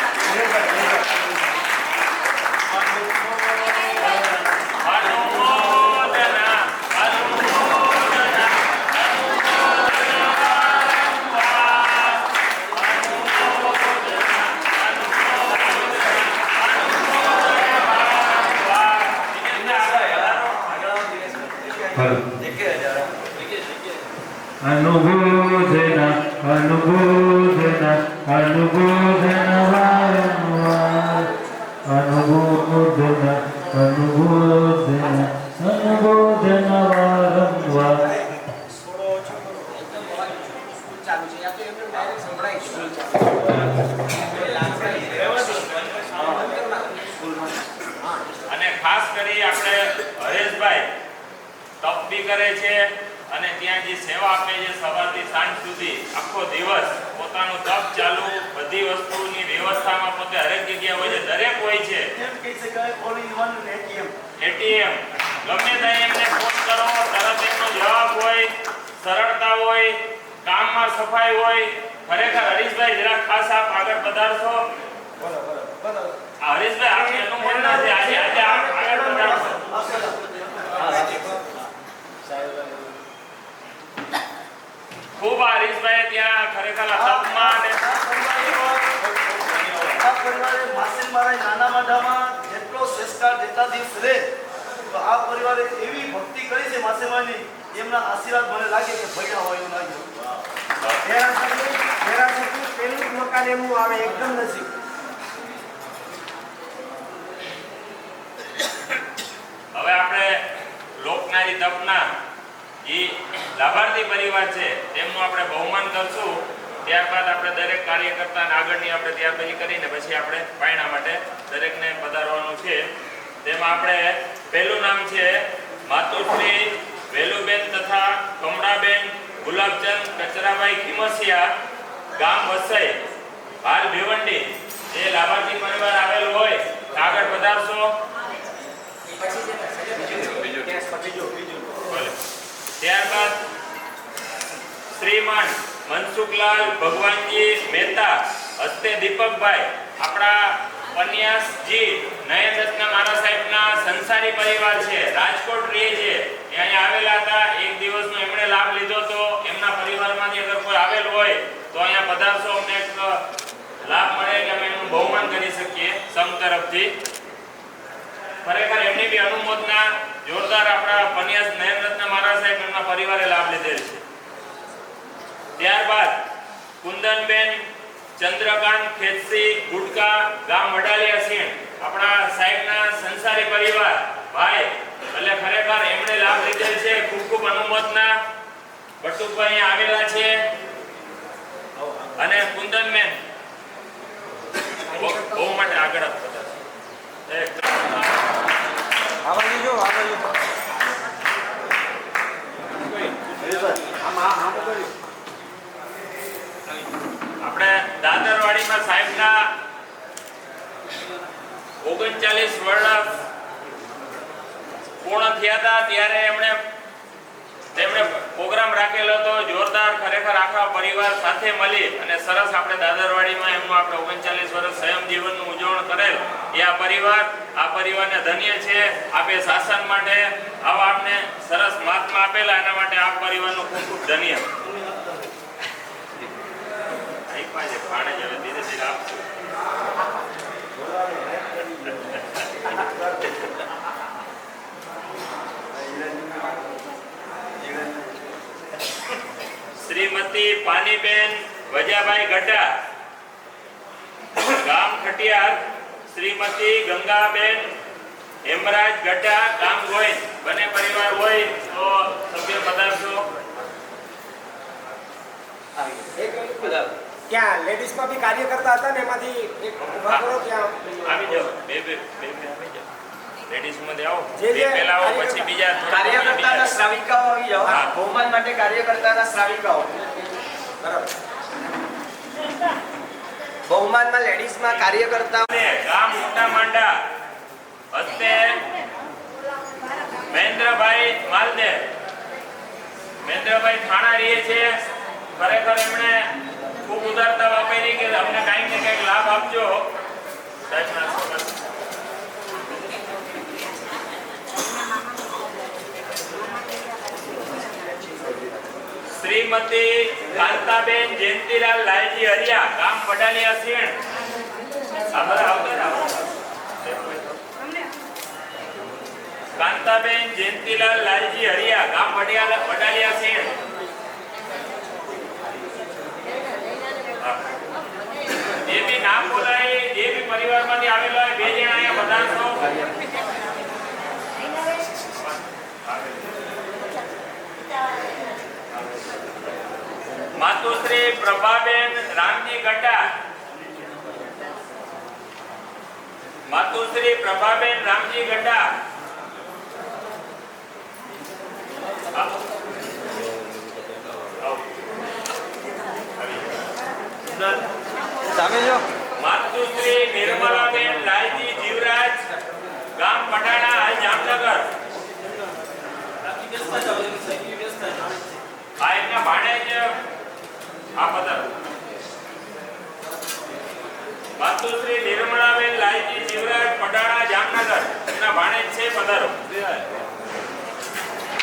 અનુબોધન અનુબોધન અનુબોધન વારંવાર અનુબોધન અનુબોધન અનુબોધન વારંવાર. અને ખાસ કરી આપણે હરેશભાઈ તપ બી કરે છે અને ત્યાં જે સેવા આપે છે સવારથી સાંજ સુધી આખો દિવસ પોતાનું તપ ચાલુ, બધી વસ્તુની વ્યવસ્થામાં પોતે હરેક જગ્યા હોય છે, દરેક હોય છે. એમ કહી શકાય all in one ATM. ATM ગમે ત્યાં એમને ફોન કરો તરત એમનો જવાબ હોય, સરળતા હોય, કામમાં સફાઈ હોય. ખરેખર હરીશભાઈ જરા ખાસ આપ આગળ પધારશો. હરીશભાઈ આપની અનુમોદના છે આજે આપ આગળ પધારશો. ખૂબ હરીશભાઈ ત્યાં ખરેખર તપમાં અને આ પરિવારે માસીન મારા નાના માઢામાં જેટલો શ્રેષ્ઠ જેટલા દિવસ રહે તો આ પરિવારે એવી ભક્તિ કરી છે માસીમાની, એમના આશીર્વાદ મને લાગે કે ભૈયા હોય એવું લાગે. પેલું મકાન એવું આવે એકદમ નજીક. હવે આપણે લોકનારી તપના જે લાભાર્થી પરિવાર છે તેમનું આપણે બહુમાન કરશું. ત્યારબાદ આપણે દરેક કાર્યકર્તાને આગળની આપણે ત્યાર પછી કરીને પછી આપણે પાયણા માટે દરેકને પધારવાનું છે. તેમાં આપણે પહેલું નામ છે માતુશ્રી વેલુબેન તથા કમળાબેન ગુલાબચંદ કચરાભાઈ ખીમસિયા, ગામ વસઈ, હાલ ભિવંડી. જે લાભાર્થી પરિવાર આવેલું હોય આગળ પધારશો. ત્યારબાદ શ્રીમાન મનસુખલાલ ભગવાનજી મહેતા હસ્તે દીપકભાઈ, આપણા પન્યાસજી નયનરત્ન મારા સાહેબના સંસારી પરિવાર છે, રાજકોટ રહે છે. એ અહીંયા આવેલા હતા. એક દિવસનો એમણે લાભ લીધો તો એમના પરિવારમાંથી અગર કોઈ આવેલ હોય તો અહીંયા પધારશો. અમને એક લાભ મળે કે અમે એમનું બહુમાન કરી શકીએ સંઘ તરફથી. ખરેખર એમની બી અનુમોદના જોરદાર. આપણા પન્યાસ નયનરત્ન મારા સાહેબ એમના પરિવારે લાભ લીધેલ છે. ત્યારબાદ કુંદનબેન ચંદ્રકાંત ખેતસી ગુટકા, ગામ વડાલિયા સીણ, આપણા સાહેબના સંસારી પરિવાર ભાઈ. એટલે ખરેખર એમણે લાભ લીધેલ છે. ખૂબ ખૂબ અનુમોદના. બટુકભાઈ અહીંયા આવેલા છે. અને કુંદનબેન બહુ માટે આગળ આપણે દાદરવાડીમાં સાહેબના 39 વર્ષ પૂર્ણ થયા હતા ત્યારે તેમણે પ્રોગ્રામ રાખેલો હતો જોરદાર. ખરેખર આખા પરિવાર સાથે મળી અને સરસ આપણે દાદરવાડીમાં એમનું આપણે 39 વર્ષ સંયમ જીવનનું ઉજવણ કરેલ એ આ પરિવારને ધન્ય છે. આપે શાસન માટે આવા આપને સરસ મહાત્મા આપેલા એના માટે આ પરિવારનું ખૂબ ખૂબ ધન્ય. પાણી જ હવે ધીરે ધીરે આપશું. શ્રીમતી પાનીબેન વજાભાઈ ગઢા, ગામ ખટિયાર. શ્રીમતી ગંગાબેન હેમરાજ ગઢા, ગામ ગોઈ. બંને પરિવાર હોય તો સભ્ય પધારશો. ત્યાં લેડીઝમાં બી કાર્ય કરતા હતા ને એમાંથી એક ઉભા કરો ત્યાં આવી જાઓ. બે આવી જાઓ. લેડીઝમાં આવો. જે બે પહેલા આવો પછી બીજા કાર્યકર્તાના શ્રાવિકાઓ આવી જાઓ. હા. બહુમાન માટે કાર્યકર્તાના શ્રાવિકાઓ. બરાબર. બહુમાનમાં લેડીઝમાં કાર્યકર્તા ગામ મોટા માંડા હસ્તે મહેન્દ્રભાઈ માલદેવ. મહેન્દ્રભાઈ થાણા રહે છે. ખરેખર એમણે ખૂબ ઉદારતા વાપરી કે અમને કાંઈક ને કાંઈક લાભ આપજો. શ્રીમતી કાંતાબેન જયંતિલાલ લાલજી હરિયા, ગામ વડાલિયા સીણ. આ બધા આવતા રહો. કાંતાબેન જયંતિલાલ લાલજી હરિયા, ગામ વડાલિયા સીણ. જે બી નામ બોલાય, જે બી પરિવારમાંથી આવેલા હોય, બે જણા અહીંયા પધારશો. માતુશ્રી પ્રભાબેન રામજી ગઢા. માતુશ્રી પ્રભાબેન રામજી ગઢા. સામે જો માતુશ્રી નિર્મલાબેન લાલજી જીવરાજ, ગામ પટાણા, હાલ જામનગર. આ એમના ભાણેજ આ પધારો. માતુશ્રી નિર્મલાબેન લાલજી જીવરાજ, પટાણા, જામનગર. એના ભાણેજ છે, પધારો.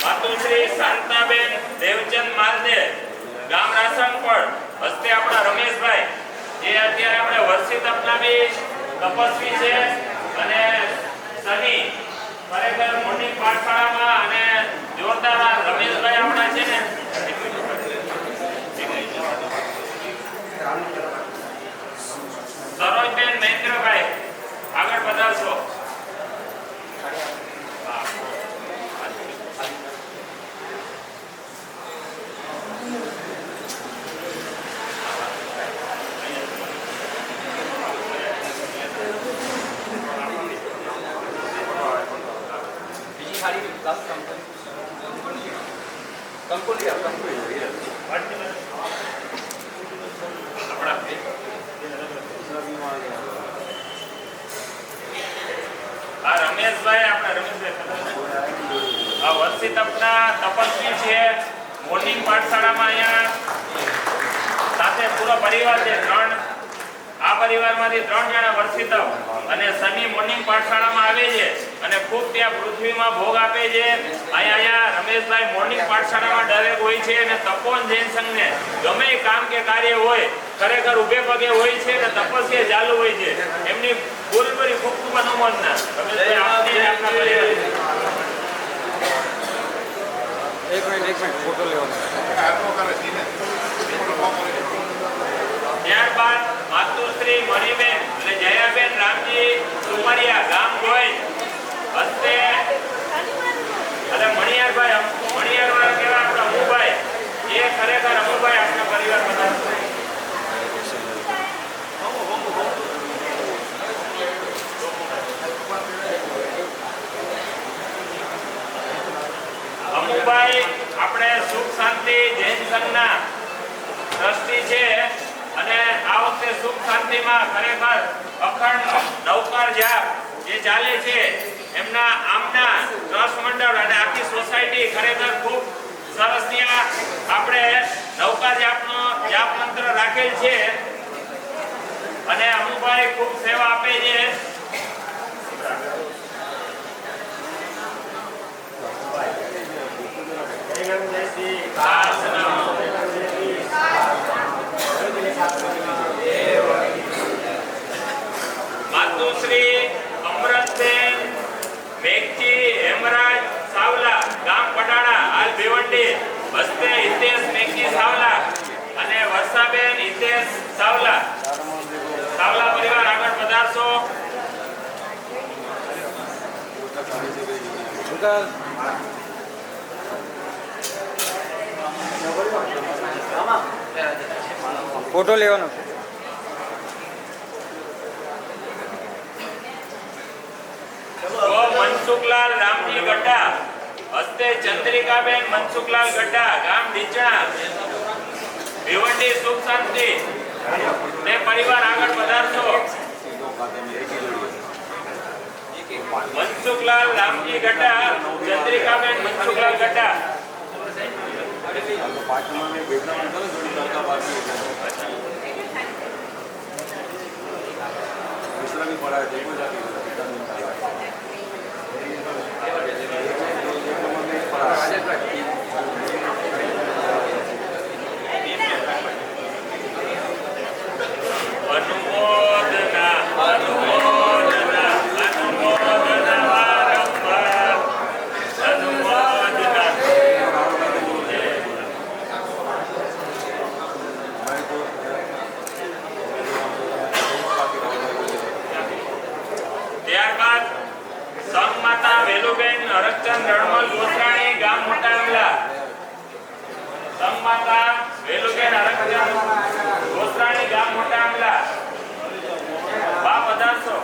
માતુશ્રી શાંતાબેન દેવચંદ માલદેવ, ગામ રાસણપડ. હસ્તે આપણા રમેશભાઈ, જે અત્યારે આપણે વર્ષિત અપનાવી તપસ્વી છે અને શનિ ખરેખર મોર્નિંગ પાઠશાળામાં અને જોરદાર રમેશભાઈ આપણા છે ને. સરોજબેન મહેન્દ્રભાઈ, આગળ પધારશો. રમેશભાઈ આપણા રમેશભાઈ આ વર્ષિત આપણા તપસ્વી છે. મોર્નિંગ પાઠશાળામાં અહીંયા સાથે પૂરો પરિવાર છે. આ પરિવારમાંથી 3 જણા વર્ષિત અને શનિ મોર્નિંગ પાઠશાળામાં આવે છે અને ખૂબ ત્યાં પૃથ્વીમાં ભોગ આપે છે. અહીંયા રમેશભાઈ મોર્નિંગ પાઠશાળામાં દરેક હોય છે અને તપોન જૈન સંઘને ગમે કામ કે કાર્ય હોય ખરેખર ઉભે પગે હોય છે અને તપસ્યા ચાલુ હોય છે. એમની પૂરેપૂરી ખૂબ ખૂબ અનુમોદના. રમેશભાઈ આપની આપના પરિવાર. એક મિનિટ ફોટો લેવાનો. ત્યારબાદ માતુશ્રી મણિબેન એટલે જયાબેન રામજી સુમરિયા, ગામ ગોઈ. હસ્તે એટલે મણિયારભાઈ, મણિયારવાળા કહેવાય આપણા અમુભાઈ. એ ખરેખર અમુભાઈ આપણા પરિવાર બધા અમુભાઈ આપણે સુખ શાંતિ જૈન સંઘના ટ્રસ્ટી છે અને આ વખતે સુખ શાંતિમાં ખરેખર અખંડ નવકાર જાપ જે ચાલે છે એમના આમના ટ્રસ્ટ મંડળ અને આખી સોસાયટી ખરેખર ખૂબ સરસ ત્યાં આપણે નૌકા જાપ મંત્ર રાખેલ છે અને અમુભાઈ ખૂબ સેવા આપે છે. માતુશ્રી અમરતબેન મેઘજી હેમરાજ સાવલા ગામ પટાણા હાલ ભિવંડી હસ્તે હિતેશ મેઘજી સાવલા અને વર્ષાબેન હિતેશ સાવલા પરિવાર આગળ પધારશો. ફોટો લેવાનો. મનસુખલાલ રામજી ગઢા હસ્તે ચંદ્રિકાબેન મનસુખલાલ ગઢા ગામ ડીચણા ભિવંડી સુખ શાંતિ ને પરિવાર આગળ પધારશો. મનસુખલાલ રામજી ગઢા ચંદ્રિકાબેન મનસુખલાલ ગઢા ત્યારબાદ સંગમાતા વેલુબેન હરકચંદ રણમલ ગોસરાણી ગામ મોટા આંબલા. સંગમાતા વેલુબેન હરકચંદ ગોસરાણી ગામ મોટા આંબલા બા પધારશો.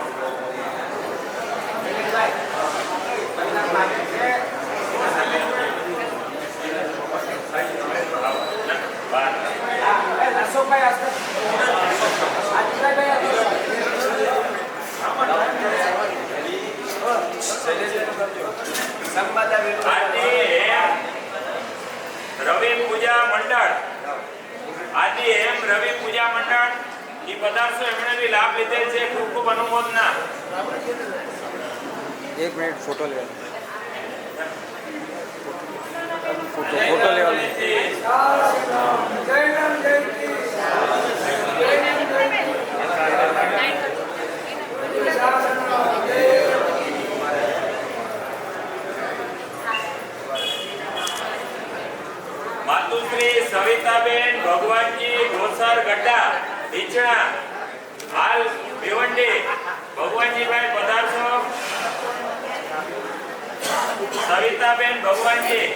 રવિ પૂજા મંડળ આદિ એમ રવિ પૂજા મંડળ ઈ પદાર્થો એમણે બી લાભ લીધેલ છે. ખૂબ ખૂબ અનુમોદના. 1 મિનિટ ફોટો લેવાનો. ફોટો લેવાનો. માતુશ્રી સવિતાબેન ભગવાનજી ગોસર ગઢા ડીચણા હાલ ભિવંડી ભગવાનજીભાઈ પધારશો. સવિતાબેન ભગવાનજી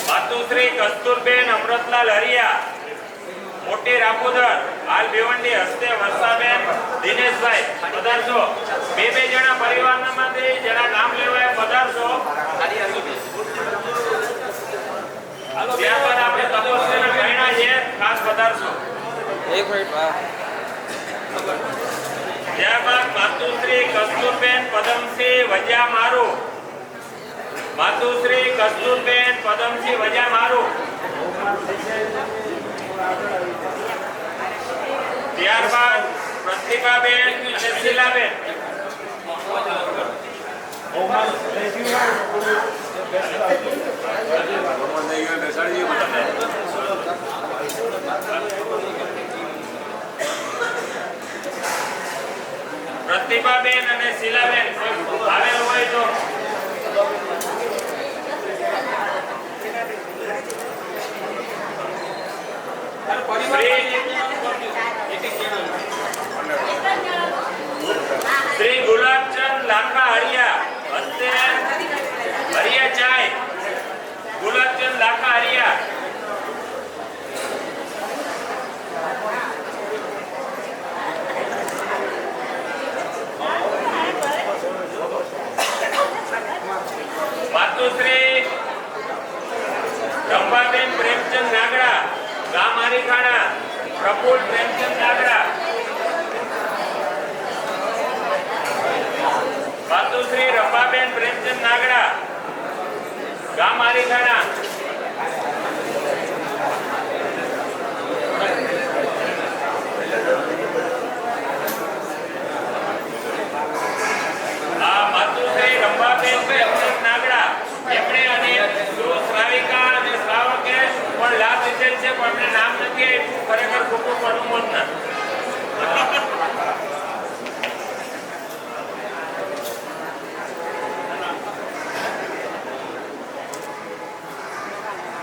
માતુશ્રી કસ્તુરબેન અમૃતલાલ હરિયા મોટી રાપુદર હાલ ભિવંડી હસ્તે વર્ષાબેન દિનેશભાઈ પધારશો. બે જણા પરિવારમાંથી જેના નામ લેવાય પધારશો. ત્યારબાદ આપણે તપસ્વીના કહેણા છે ખાસ પધારશો. 1 મિનિટ. ત્યારબાદ માતુશ્રી કસ્તુરબેન પદમસિંહ વજા મારું માતુશ્રી કસ્તુરબેન પદમસિંહ વજા મારું. ત્યારબાદ પ્રતિભાબેન અને શીલાબેન. પ્રતિભાબેન અને શીલાબેન આવેલું હોય તો શ્રી હરિયા હસ્તે હરિયા ચાય ગુલાબચંદ લાખા હરિયા માતુશ્રી રંભાબેન પ્રેમચંદ નાગડા ગામ હરીખાણા પ્રફુલ્લ પ્રેમચંદ નાગડા માતુશ્રી રંભાબેન પ્રેમચંદ નાગડા ગામ હરીખાણા માતુશ્રી રંભાબેન પ્રેમચંદ નાગડા એમણે અને શ્રાવિકા અને શ્રાવકે પણ લાભ લીધેલ છે પણ એમને નામ નથી આપ્યું ખરેખર ખૂબ ખૂબ અનુમોદના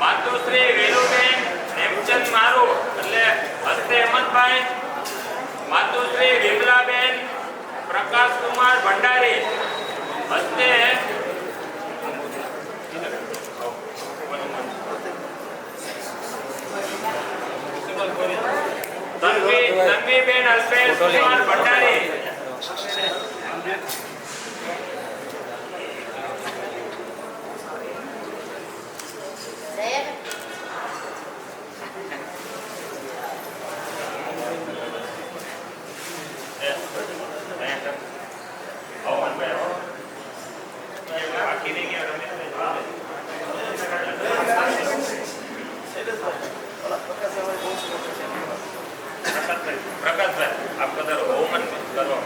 માતુશ્રી વેલુબેન હેમચંદ મારુ એટલે હસ્તે હેમંતભાઈ માતુશ્રી વિમલાબેન પ્રકાશકુમાર ભંડારી હસ્તે તન્વીબેન અલ્પેશ કુમાર ભંડારી પ્રકાશભાઈ આપ કદાચ હોમન કરવા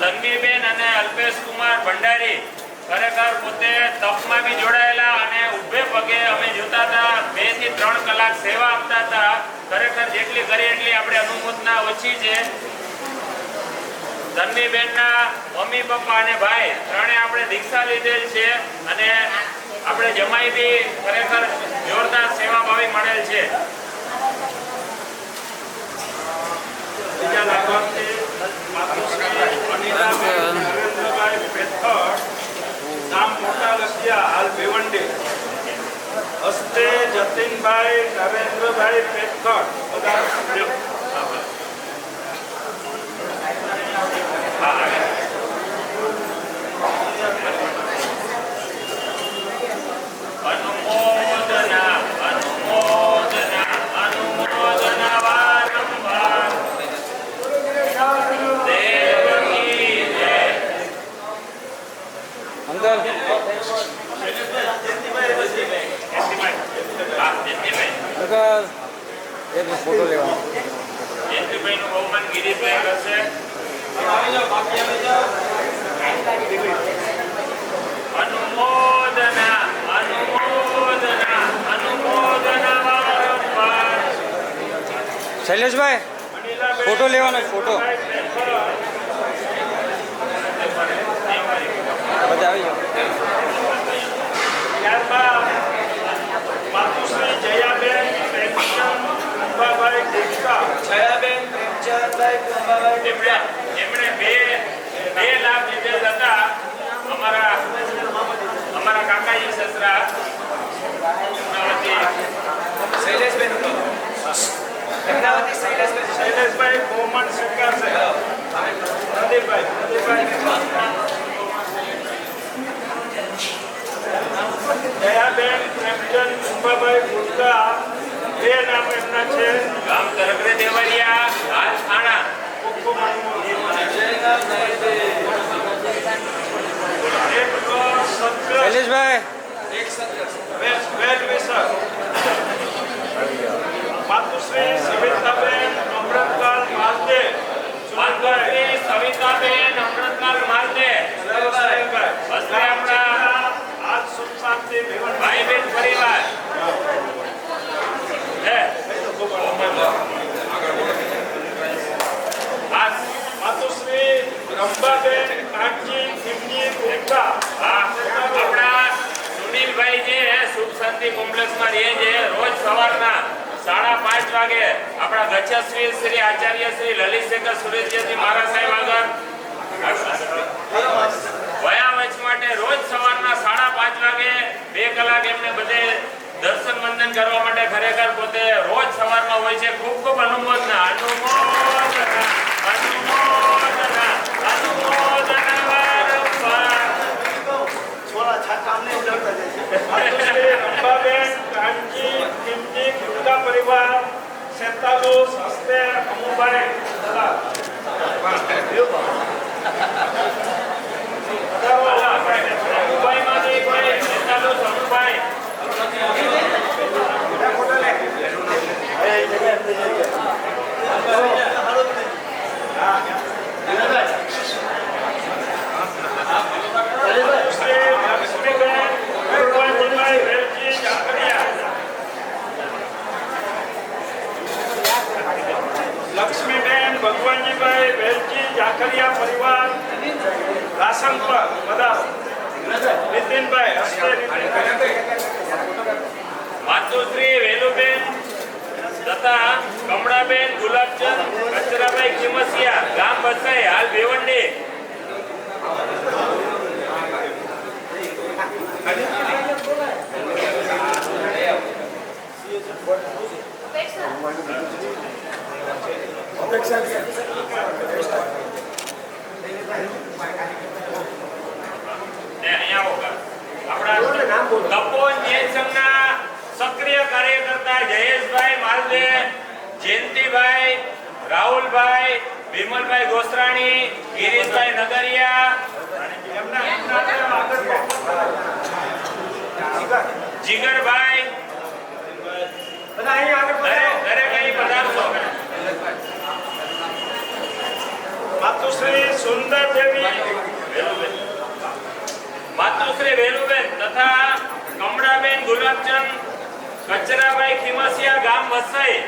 તન્વીબેન અને અલ્પેશ કુમાર ભંડારી ખરેખર પોતે તપમાં બી જોડાયેલા અને ઊભે પગે અમે જોતા હતા 2 થી 3 કલાક સેવા આપતા હતા ખરેખર જેટલી કરી એટલી આપણે અનુમોદના ઓછી છે તન્વીબેનના મમ્મી પપ્પા અને ભાઈ ત્રણે આપણે દીક્ષા લીધેલ છે અને આપણે જમાઈ બી ખરેખર જોરદાર સેવાભાવી મળેલ છે બીજા લાભાર્થી નરેન્દ્રભાઈ પેથડ નામ મોટા લખિયા હાલ ભેવંડી હસ્તે જતીનભાઈ નરેન્દ્રભાઈ પેથડ અનુમોદના અનુમોદના અનુમોદના વારંવાર દેવકી જય ફોટો લેવાનો જયંતિભાઈ નું બહુમાન ગિરીશભાઈ કરશે અનુમોદના અનુમોદના અનુમોદના વારંવાર શૈલેષભાઈ ફોટો લેવાનો ફોટો બધા આવી જાઓ ત્યારબાદ માતુશ્રી જયાબેન પ્રેમચંદ કુંભાભાઈ ગુપ્તા જયાબેન પ્રેમચંદભાઈ કુંભાભાઈ એમણે બે લાખ લીધેલ હતા અમારા કાકાજી સસરા શૈલેષબેન શૈલેષભાઈ કોમન સ્વીકારશે પ્રદીપભાઈ દયાબેન પ્રેમચંદ કુંભાભાઈ ગુપ્તા બે નામ એમના છે ગામ તરગરે દેવરિયા હાલ થાણા શૈલેષભાઈ માતુશ્રી સવિતાબેન અમૃતલાલ માલદે માતુશ્રી સવિતાબેન અમૃતલાલ માલદે હસ્તે આપણા આજ સુખ શાંતિ ભાઈ બહેન પરિવાર શાંતિ કોમ્પ્લેક્સમાં રહે છે. રોજ સવારના 5:30 વાગે આપણા ગચ્છશ્રી શ્રી આચાર્ય શ્રી લલિતશેખર સુરેશજી મહારાજ સાહેબ આગળ વયાવચ માટે રોજ સવારના 5:30 વાગે 2 કલાક એમને બધે દર્શન વંદન કરવા માટે ખરેખર પોતે રોજ સવારમાં હોય છે. ખૂબ ખૂબ અનુમોદના છોરા છાકા અમને ઉડાડતા જાય છે. માતુશ્રી અંબાબેન કાનજી કિમજી ગુપ્તા પરિવાર સેતાલુસ હસ્તે અમુભાઈ દલાલ. અમુભાઈમાંથી કોઈ સેતાલુસ અમુભાઈ લક્ષ્મીબેન ભગવાનજીભાઈ વેલજી જાખરિયા પરિવાર રાસનપર પધારો. નીતિનભાઈ હસ્તે માતુશ્રી વેલુબેન તથા કમળાબેન ગુલાબચંદ કચરાભાઈ ખીમસિયા ગામ બસાઈ હાલ ભેવંડી. આપણા તપોવન જૈન સંઘના સક્રિય કાર્યકર્તા જયેશભાઈ માલદે, જયંતિભાઈ, રાહુલભાઈ, વિમલભાઈ ગોસ્રાણી, ગિરીશભાઈ નગરિયા, જીગરભાઈ દરેક અહીં પધારશો. માતુશ્રી સુંદર દેવી માતુશ્રી વેલુબેન તથા કમળાબેન ગુલાબચંદ કચરાભાઈ ખીમસિયા ગામ વસાઈ.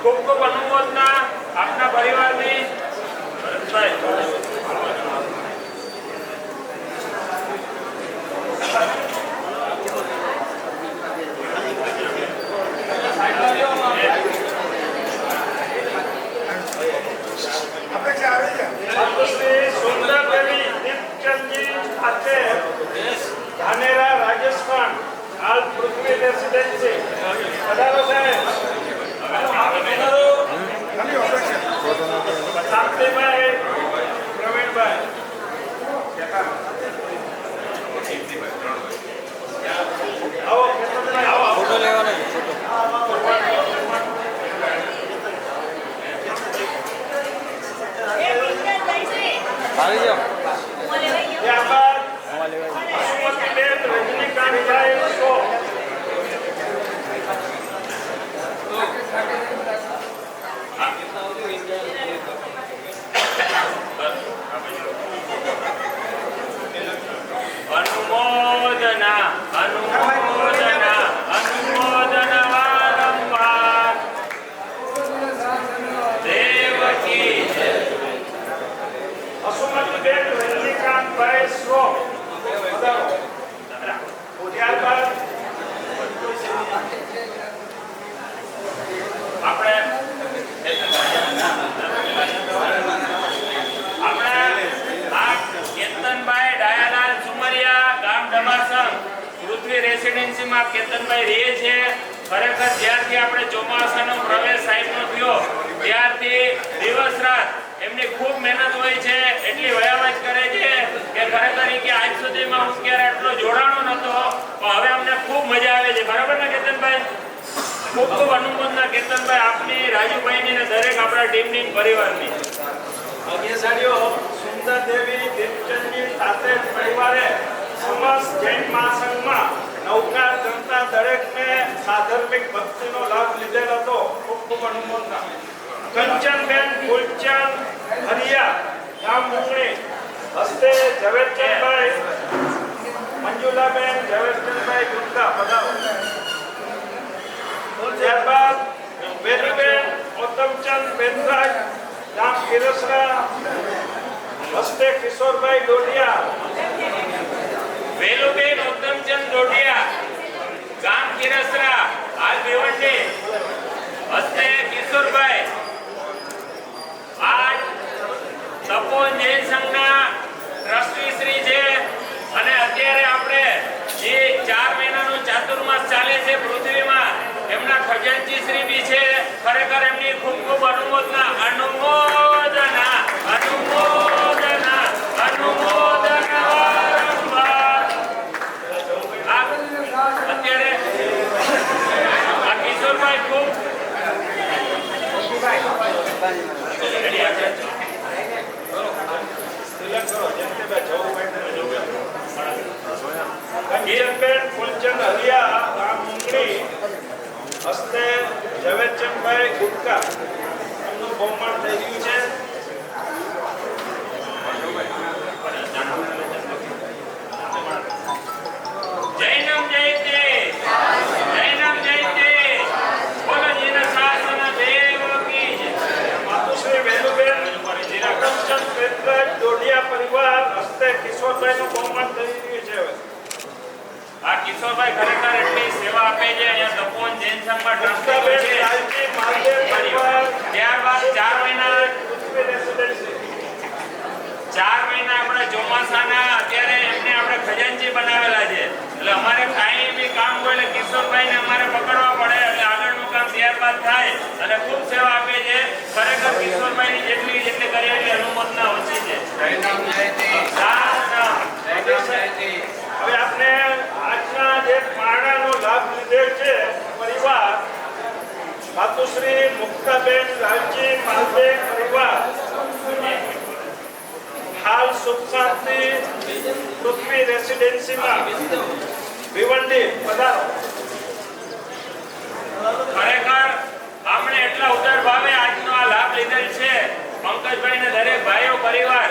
ખૂબ ખૂબ અનુમોદના આપના પરિવારની. ભરતભાઈ માતુશ્રી સુંદર દેવી દીપચંદજી આતે ધાનેરા રાજસ્થાન હાલ પૃથ્વી રેસિડેન્સી પધારો સાહેબ. શાંતિભાઈ પ્રવીણભાઈ આવો ફોટો લેવાનો ત્યારબાદ પશુપતિબેન રજનીકાંતભાઈ શો. અનુમોદના અનુમોદના અનુમોદના વારંવાર. દેવકી પશુપતિબેન રજનીકાંતભાઈ શો. ત્યારબાદ આપણે આ કેતનભાઈ ડાયાલાલ સુમરિયા ગામ ડમાસણ પૃથ્વી રેસિડેન્સીમાં કેતનભાઈ રહે છે. ખરેખર જ્યારથી આપણે ચોમાસાનો પ્રવેશ સાહેબનો થયો ત્યારથી દિવસ રાત એમની ખૂબ મહેનત હોય છે. એટલી વયાવચ કરે છે કે ખરેખર કે આજ સુધીમાં હું ક્યારે આટલો જોડાણો નતો, પણ હવે અમને ખૂબ મજા આવે છે. બરાબર ને કેતનભાઈ? ખૂબ ખૂબ અનુમોદના કેતનભાઈ આપની, રાજુભાઈની ને દરેક આપણા ટીમની પરિવારની. ભાગ્યશાળીઓ સુંદર દેવી દીપચંદજી સાથે પરિવારે સમસ્ત જૈન મહાસંઘમાં નવકાર જનતા દરેકને સાધર્મિક ભક્તિનો લાભ લીધેલ હતો. ખૂબ ખૂબ અનુમોદના. કંચનબેન ફૂલચંદ હરિયા ગામ મુંગણી હસ્તે ઝવેરચંદભાઈ મંજુલાબેન ઝવેરચંદભાઈ ગુપ્તા પધારો. ત્યારબાદ વેલુબેન ઉત્તમચંદ બેનરાજ ગામ કિરસરા હસ્તે કિશોરભાઈ ડોડિયા. વેલુબેન ઉત્તમચંદ ડોડિયા ગામ કિરસરા હાલ ભીવંડી હસ્તે કિશોરભાઈ આજ તપોવન જૈન સંઘના ટ્રસ્ટી શ્રી છે અને અત્યારે આપણે જે 4 મહિનાનું ચાતુર્માસ ચાલે છે પૃથ્વીમાં એમના ખજાનચી શ્રી બી છે. ખરેખર એમની ખૂબ ખૂબ અનુમોદના અનુમોદના અનુમોદના અનુમોદના વારંવાર. અત્યારે આ કિશોરભાઈ ખૂબ ગીરબેન ફૂલચંદ હરિયા ગામ મુંગડી હસ્તે ઝવેરચંદભાઈ ગુટકા એમનું બહુમાન થઈ રહ્યું છે. જૈનમ જયતે જૈનમ જયતે બોલો જીના શાસન દેવ કી જય. માતુશ્રી વેલુબેન કરમચંદ પેટરાજ દોઢિયા પરિવાર હસ્તે કિશોરભાઈનું બહુમાન થઈ રહ્યું છે. આ કિશોરભાઈ ખરેખર એટલી સેવા આપે છે. અહીંયા તપોવન જૈન સંઘમાં ટ્રસ્ટી મુક્તાબેન છે. લાલજી માલદેવ પરિવાર ત્યારબાદ 4 મહિના પૃથ્વી રેસિડેન્સી 4 મહિના આપણે ચોમાસાના અત્યારે એમને આપણે ખજાનચી બનાવેલા છે. એટલે અમારે કાંઈ બી કામ હોય એટલે કિશોરભાઈને અમારે પકડવા પડે એટલે આગળનું કામ ત્યારબાદ થાય અને ખૂબ સેવા આપે છે. ખરેખર કિશોરભાઈની જેટલી કરી એટલી અનુમોદના ઓછી છે. હવે આપણે આજના જે પારણાનો લાભ લીધેલ છે પરિવાર માતુશ્રી મુક્તાબેન લાલજી માલદેવ પરિવાર હાલ સુખ શાંતિ પૃથ્વી રેસિડેન્સીમાં ભીવંડી પધારો. ખરેખર આપણે એટલા ઉદાર ભાવે આજનો આ લાભ લીધેલ છે. પંકજભાઈ ને દરેક ભાઈઓ પરિવાર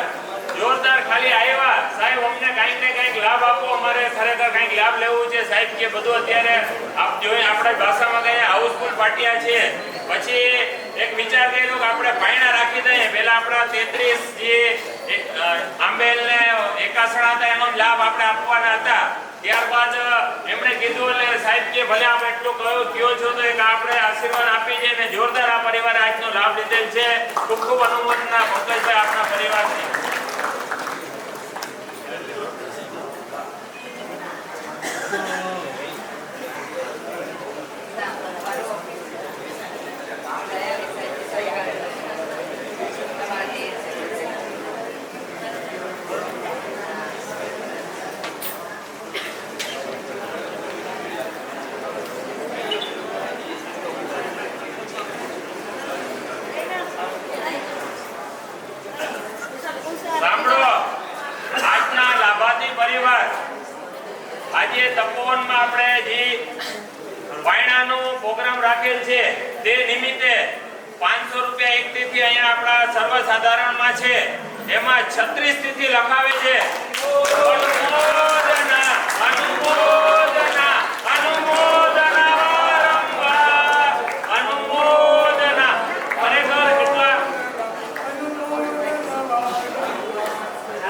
જોરદાર ખાલી આવ્યા સાહેબ અમને કંઈક ને કંઈક લાભ આપો અમારે ખરેખર કંઈક લાભ લેવું છે સાહેબ કે બધું અત્યારે આપ જોઈએ આપણે ભાષામાં કહીએ હાઉસફુલ પાટિયા છે. પછી એક વિચાર કર્યો કે આપણે પાયણા રાખી દઈએ. પહેલા આપણા 33 જે આંબેલ ને એકાસણા હતા એનો લાભ આપણે આપવાના હતા. ત્યારબાદ એમણે કીધું એટલે સાહેબ કે ભલે આપ એટલું કયો છો તો એક આપણે આશીર્વાદ આપી છે અને જોરદાર આ પરિવારે આજનો લાભ લીધેલ છે. ખૂબ ખૂબ અનુમોદના પંકજભાઈ આપના પરિવારની. સાંભળો આજના લાભાર્થી પરિવાર આજે તપોવનમાં આપણે જે વાયણાનો પ્રોગ્રામ રાખેલ છે તે નિમિત્તે 500 રૂપિયા એક તિથિ અહીંયા આપણા સર્વસાધારણમાં છે. એમાં 36 તિથિ લખાવે છે. અનુમોદના અનુમોદના અનુમોદના વારંવાર અનુમોદના. ખરેખર કેટલા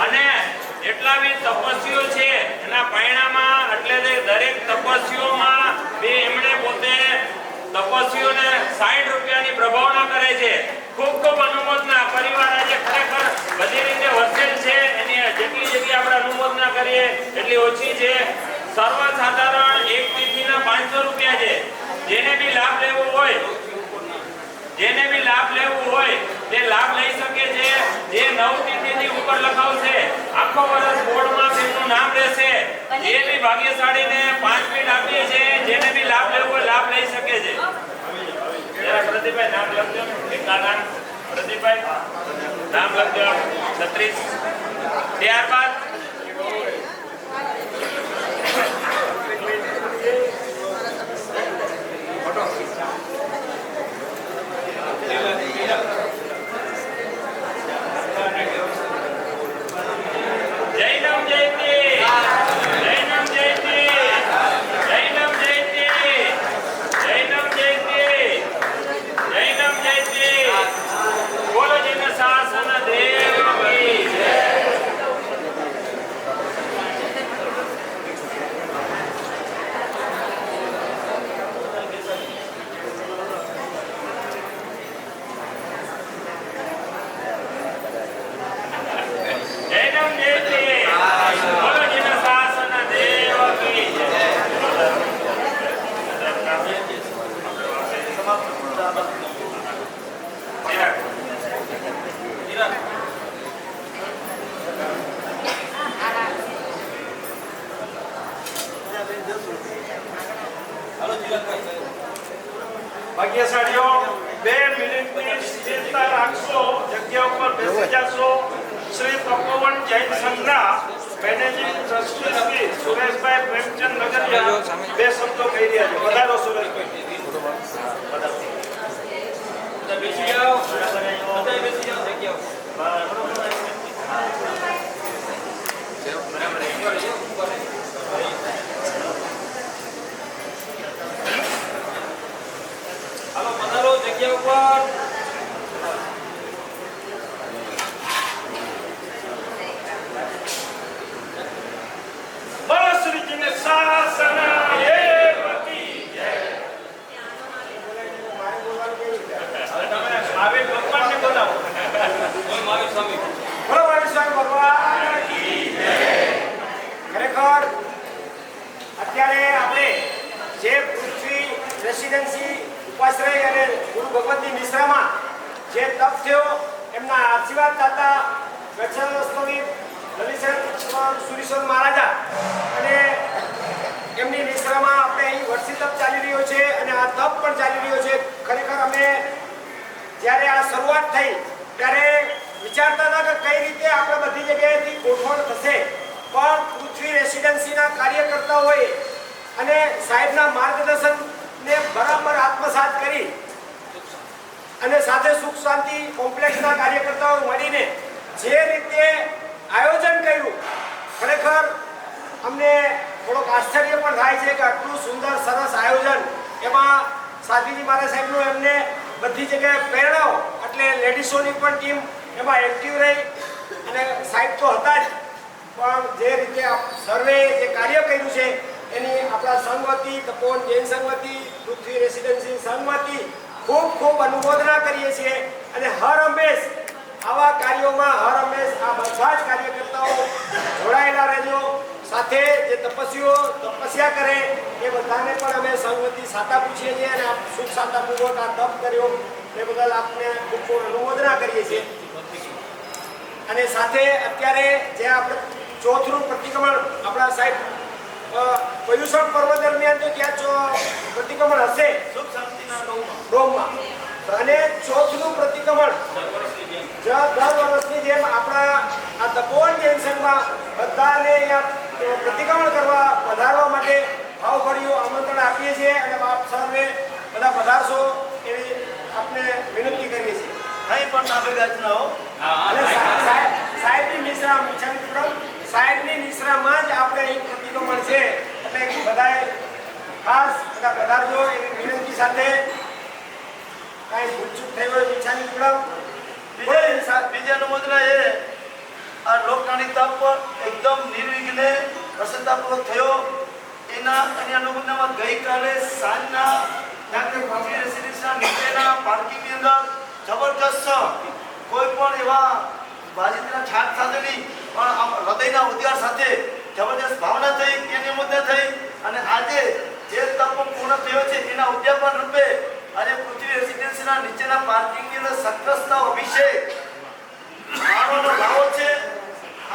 અને એટલા બી તપસ્વીઓ છે એના પરિણામમાં એટલે દરેક તપસ્વીઓમાં બે એમણે પોતે તપસ્વીઓને 60 રૂપિયાની પ્રભાવના કરે છે. ખૂબ ખૂબ અનુમોદના પરિવાર આજે ખરેખર બધી રીતે વર્તેલ છે. એની જેટલી જગ્યાએ આપણે અનુમોદના કરીએ એટલી ઓછી છે. સર્વસાધારણ એક તિથિના 500 રૂપિયા છે. જેને બી લાભ લેવો હોય તે લાભ લઈ શકે છે. જે 9 તિથિથી ઉપર લખાવશે આખો વર્ષ બોર્ડમાં તેમનું નામ રહેશે. જે બી ભાગ્યશાળીને 5 મિનિટ આપીએ છે જેને બી લાભ લેવો હોય લાભ લઈ શકે છે. જરા પ્રદીપભાઈ નામ લખજો. એકા નામ પ્રદીપભાઈ નામ લખજો 36. ત્યારબાદ જૈનમ જયતે જૈનમ જયતે જૈનમ જયતે જૈનમ જયતે જૈનમ જયતે બોલો જીના શાસન દેવ કી જય. ભાગ્યશાળીઓ 2 મિનિટની સ્થિરતા રાખશો, જગ્યા ઉપર બેસી જશો. શ્રી તપોવન જૈન સંઘના મેનેજિંગ ટ્રસ્ટી શ્રી સુરેશભાઈ પ્રેમચંદ નગરિયા 2 શબ્દો કહી રહ્યા છે. વધારો સુરેશભાઈ. બેસી જાઓ, બેસી જાઓ જગ્યા હાલો પધારો જગ્યા ઉપર. બોલો શ્રીજીને શાસન દેવકી જય. મહાવીર ભગવાનને બોલાવો. બોલ મહાવીર સ્વામી. બોલો મહાવીર સ્વામી ભગવાન કી જય. ખરેખર અત્યારે આપણે જે પૃથ્વી રેસિડેન્સી ઉપાશ્રય અને ગુરુ ભગવતી મિશ્રામાં જે તપ થયો, એમના આશીર્વાદ દાતા ગચ્છાસ્વામી લલિતેશ્વર સુરીશ્વર મહારાજા અને એમની મિશ્રામાં આપણે અહીં વર્ષી તપ ચાલી રહ્યો છે અને આ તપ પણ ચાલી રહ્યો છે. ખરેખર અમે જ્યારે આ શરૂઆત થઈ ત્યારે વિચારતા હતા કે કઈ રીતે આપણે બધી જગ્યાએથી ગોઠવણ થશે, પણ પૃથ્વી રેસિડેન્સીના કાર્યકર્તાઓએ અને સાહેબના માર્ગદર્શનને બરાબર આત્મસાત કરી અને સાથે સુખ શાંતિ કોમ્પ્લેક્સના કાર્યકર્તાઓ મળીને જે રીતે આયોજન કર્યું, ખરેખર અમને થોડોક આશ્ચર્ય પણ થાય છે કે આટલું સુંદર સરસ આયોજન, એમાં સાધ્વીજી મહારાજ સાહેબનું એમને બધી જગ્યાએ પ્રેરણાઓ, એટલે લેડીઝોની પણ ટીમ એમાં એક્ટિવ રહી અને સાહેબ તો હતા જ, પણ જે રીતે સર્વે જે કાર્ય કર્યું છે એની આપણા સંઘ વતી, તપોવન જૈન સંઘ વતી, પૃથ્વી રેસિડેન્સી સંઘ વતી ખૂબ ખૂબ અનુમોદના કરીએ છીએ. અને હર હંમેશ આવા કાર્યોમાં હર હંમેશ આ બધા જ કાર્યકર્તાઓ જોડાયેલા રહેજો. સાથે જે તપસ્વીઓ તપસ્યા કરે એ બધાને પણ અમે સંઘ વતી સાતા પૂછીએ છીએ અને સુખ શાંતાપૂર્વક આ તપ કર્યો એ બદલ આપને ખૂબ ખૂબ અનુમોદના કરીએ છીએ. અને સાથે અત્યારે જે આપણે ચોથનું પ્રતિક્રમણ આપણા સાહેબ પર્યુષણ પર્વ દરમિયાન તો ત્યાં પ્રતિક્રમણ હશે સુખ શાંતિના ડોમમાં, અને ચોથનું પ્રતિક્રમણ દર વર્ષની જેમ આપણા આ તપોવન જૈન સંઘમાં બધાને અહીંયા પ્રતિક્રમણ કરવા પધારવા માટે ભાવભર્યું આમંત્રણ આપીએ છીએ અને આપ સર્વે બધા પધારશો એવી આપને વિનંતી કરીએ છીએ. અહીં પણ નાભે ગાજનાઓ અને સાહેબની મિશ્રા સાહેબની મિશ્રામાં જ આપણે અહીં પ્રતિક્રમણ છે, એટલે બધાએ ખાસ બધા પધારજો એવી વિનંતી સાથે. કાંઈ ભૂલચૂક થઈ હોય ઈચ્છાની પૂરમ. બીજી અનુમોદના એ આ લોકનાણી તપ એકદમ નિર્વિઘ્ને પ્રસન્નતાપૂર્વક થયો. એના અન્ય અનુમોદનામાં ગઈકાલે સાંજના ડાક્ટર પૃથ્વી રેસિડેન્સીના નીચેના પાર્કિંગની અંદર જબરજસ્ત કોઈ પણ એવા બાજીના છાટ સાથેની પણ હૃદયના ઉદ્ગાર સાથે જબરજસ્ત ભાવના થઈ, એની અનુમોદના થઈ. અને આજે જે તપ પૂર્ણ થયો છે એના ઉદ્યાપન રૂપે આજે પૃથ્વી રેસિડેન્સીના નીચેના પાર્કિંગની અંદર સત્રસ્તા અભિષેક માનવનો ભાવો છે.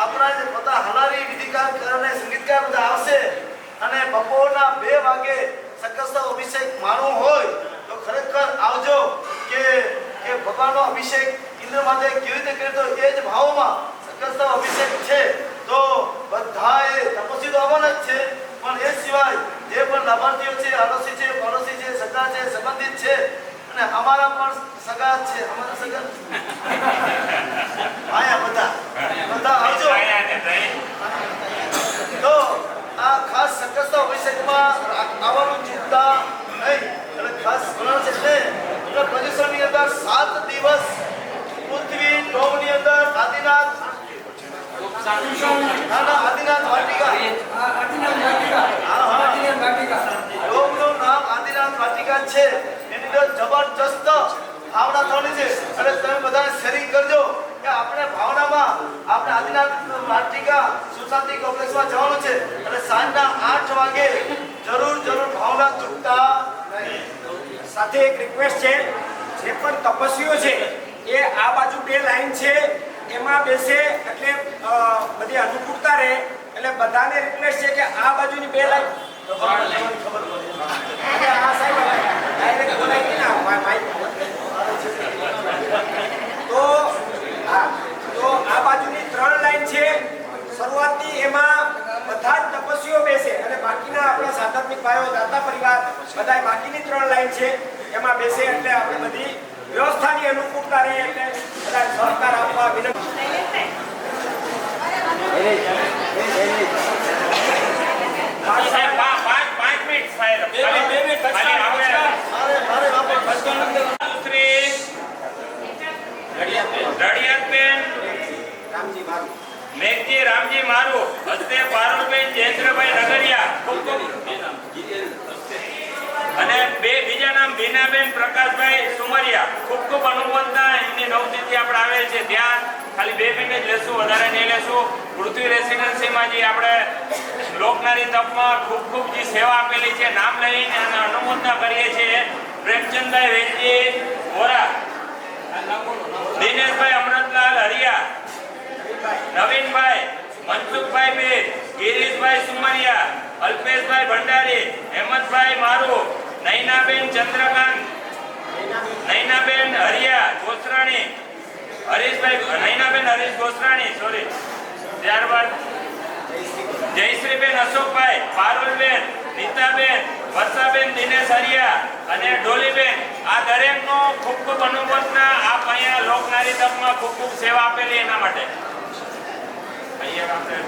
આપણા જે બધા હલારી વિધિકાર અને સંગીતકાર બધા આવશે અને બપોરના 2 વાગે સત્રસ્તા અભિષેક માનવો હોય તો ખરેખર આવજો કે ભગવાનનો અભિષેક ઇન્દ્ર માથે કેવી રીતે કર્યો એ જ ભાવમાં સત્રસ્તા અભિષેક છે. તો બધાએ તપસ્વી તો આવવાના જ છે, પણ એ સિવાય જે પણ લાભાર્થીઓ છે, આડોશી છે, પડોશી છે, સગા છે, સંબંધિત છે અને અમારા પણ સગા છે, અમારા સગા આયા બધા આવજો. તો આ ખાસ સત્રસ્તા અભિષેકમાં આવવાનું ચૂકતા નહીં. અને ખાસ સ્મરણ છે એટલે પ્રદૂષણની અંદર 7 દિવસ પૃથ્વી ડોમની અંદર આદિનાથ આદિનાથ વાટિકા ડોમનું નામ આદિનાથ વાટિકા છે. એની અંદર જબરજસ્ત ભાવના થવાની છે અને તમે બધાને શેરિંગ કરજો કે આપણે ભાવનામાં આપણે આદિનાથ વાટિકા સુશાંતિ કોમ્પ્લેક્સમાં જવાનું છે અને સાંજના 8 વાગે જરૂર ભાવના ચૂકતા નહીં. સાથે એક રિક્વેસ્ટ છે, જે પણ તપસ્વીઓ છે એ આ બાજુ 2 લાઈન છે એમાં બેસે એટલે બધી અનુકૂળતા રહે. એટલે બધાને રિક્વેસ્ટ છે કે આ બાજુની 2 લાઈન તો તમને ખબર પડે. અને આ સાહેબ ડાયરેક્ટ બોલાય કે ના માઈક તો હા તો આ બાજુની 3 લાઈન છે શરૂઆતની એમાં બધા જ તપસ્વીઓ બેસે અને બાકીના આપણા સાધ્યાત્મિક ભાઈઓ દાતા પરિવાર બધા બાકીની 3 લાઈન છે એમાં બેસે એટલે આપણે બધી વ્યવસ્થાની અનુકૂળતા રહે એટલે બધા સહકાર આપવા વિનંતી. સાહેબ, પાંચ મિનિટ સાહેબ. ખાલી આપણે મારે બાપા શ્રી રડિયાતબેન રામજી મારું મેઘજી રામજી મારું હસ્તે પારુલબેન જયેન્દ્રભાઈ નગરિયા અને બીજા નામ બીનાબેન પ્રકાશભાઈ સુમરિયા ખૂબ ખૂબ અનુમોદના એમની નવતિથી આપણે આવેલ છે ત્યાં ખાલી 2 મિનિટ જ લેશું વધારે નહીં લેશું. પૃથ્વી રેસિડેન્સીમાં જે આપણે લોકનારી તપમાં ખૂબ ખૂબ જે સેવા આપેલી છે નામ લઈને અને અનુમોદના કરીએ છીએ. પ્રેમચંદભાઈ વેચજી વોરા, દિનેશભાઈ અમૃતલાલ હરિયા, નવીનભાઈ, મનસુખભાઈ બેર, ગિરીશભાઈ સુમરિયા, અલ્પેશભાઈ ભંડારી, હેમંતભાઈ મારુ, નૈનાબેન ચંદ્રકાંત, નૈનાબેન હરિયા ગોસરાણી, હરીશભાઈ નૈનાબેન હરીશ ગોસરાણી સોરી. ત્યારબાદ જયશ્રીબેન અશોકભાઈ, પારુલબેન, નીતાબેન, વર્ષાબેન દિનેશ હરિયા અને ડોલીબેન. આ દરેકનો ખૂબ ખૂબ અનુમોદના. આપ અહીંયા લોકનારી તપમાં ખૂબ ખૂબ સેવા આપેલી એના માટે અહીંયા આપણે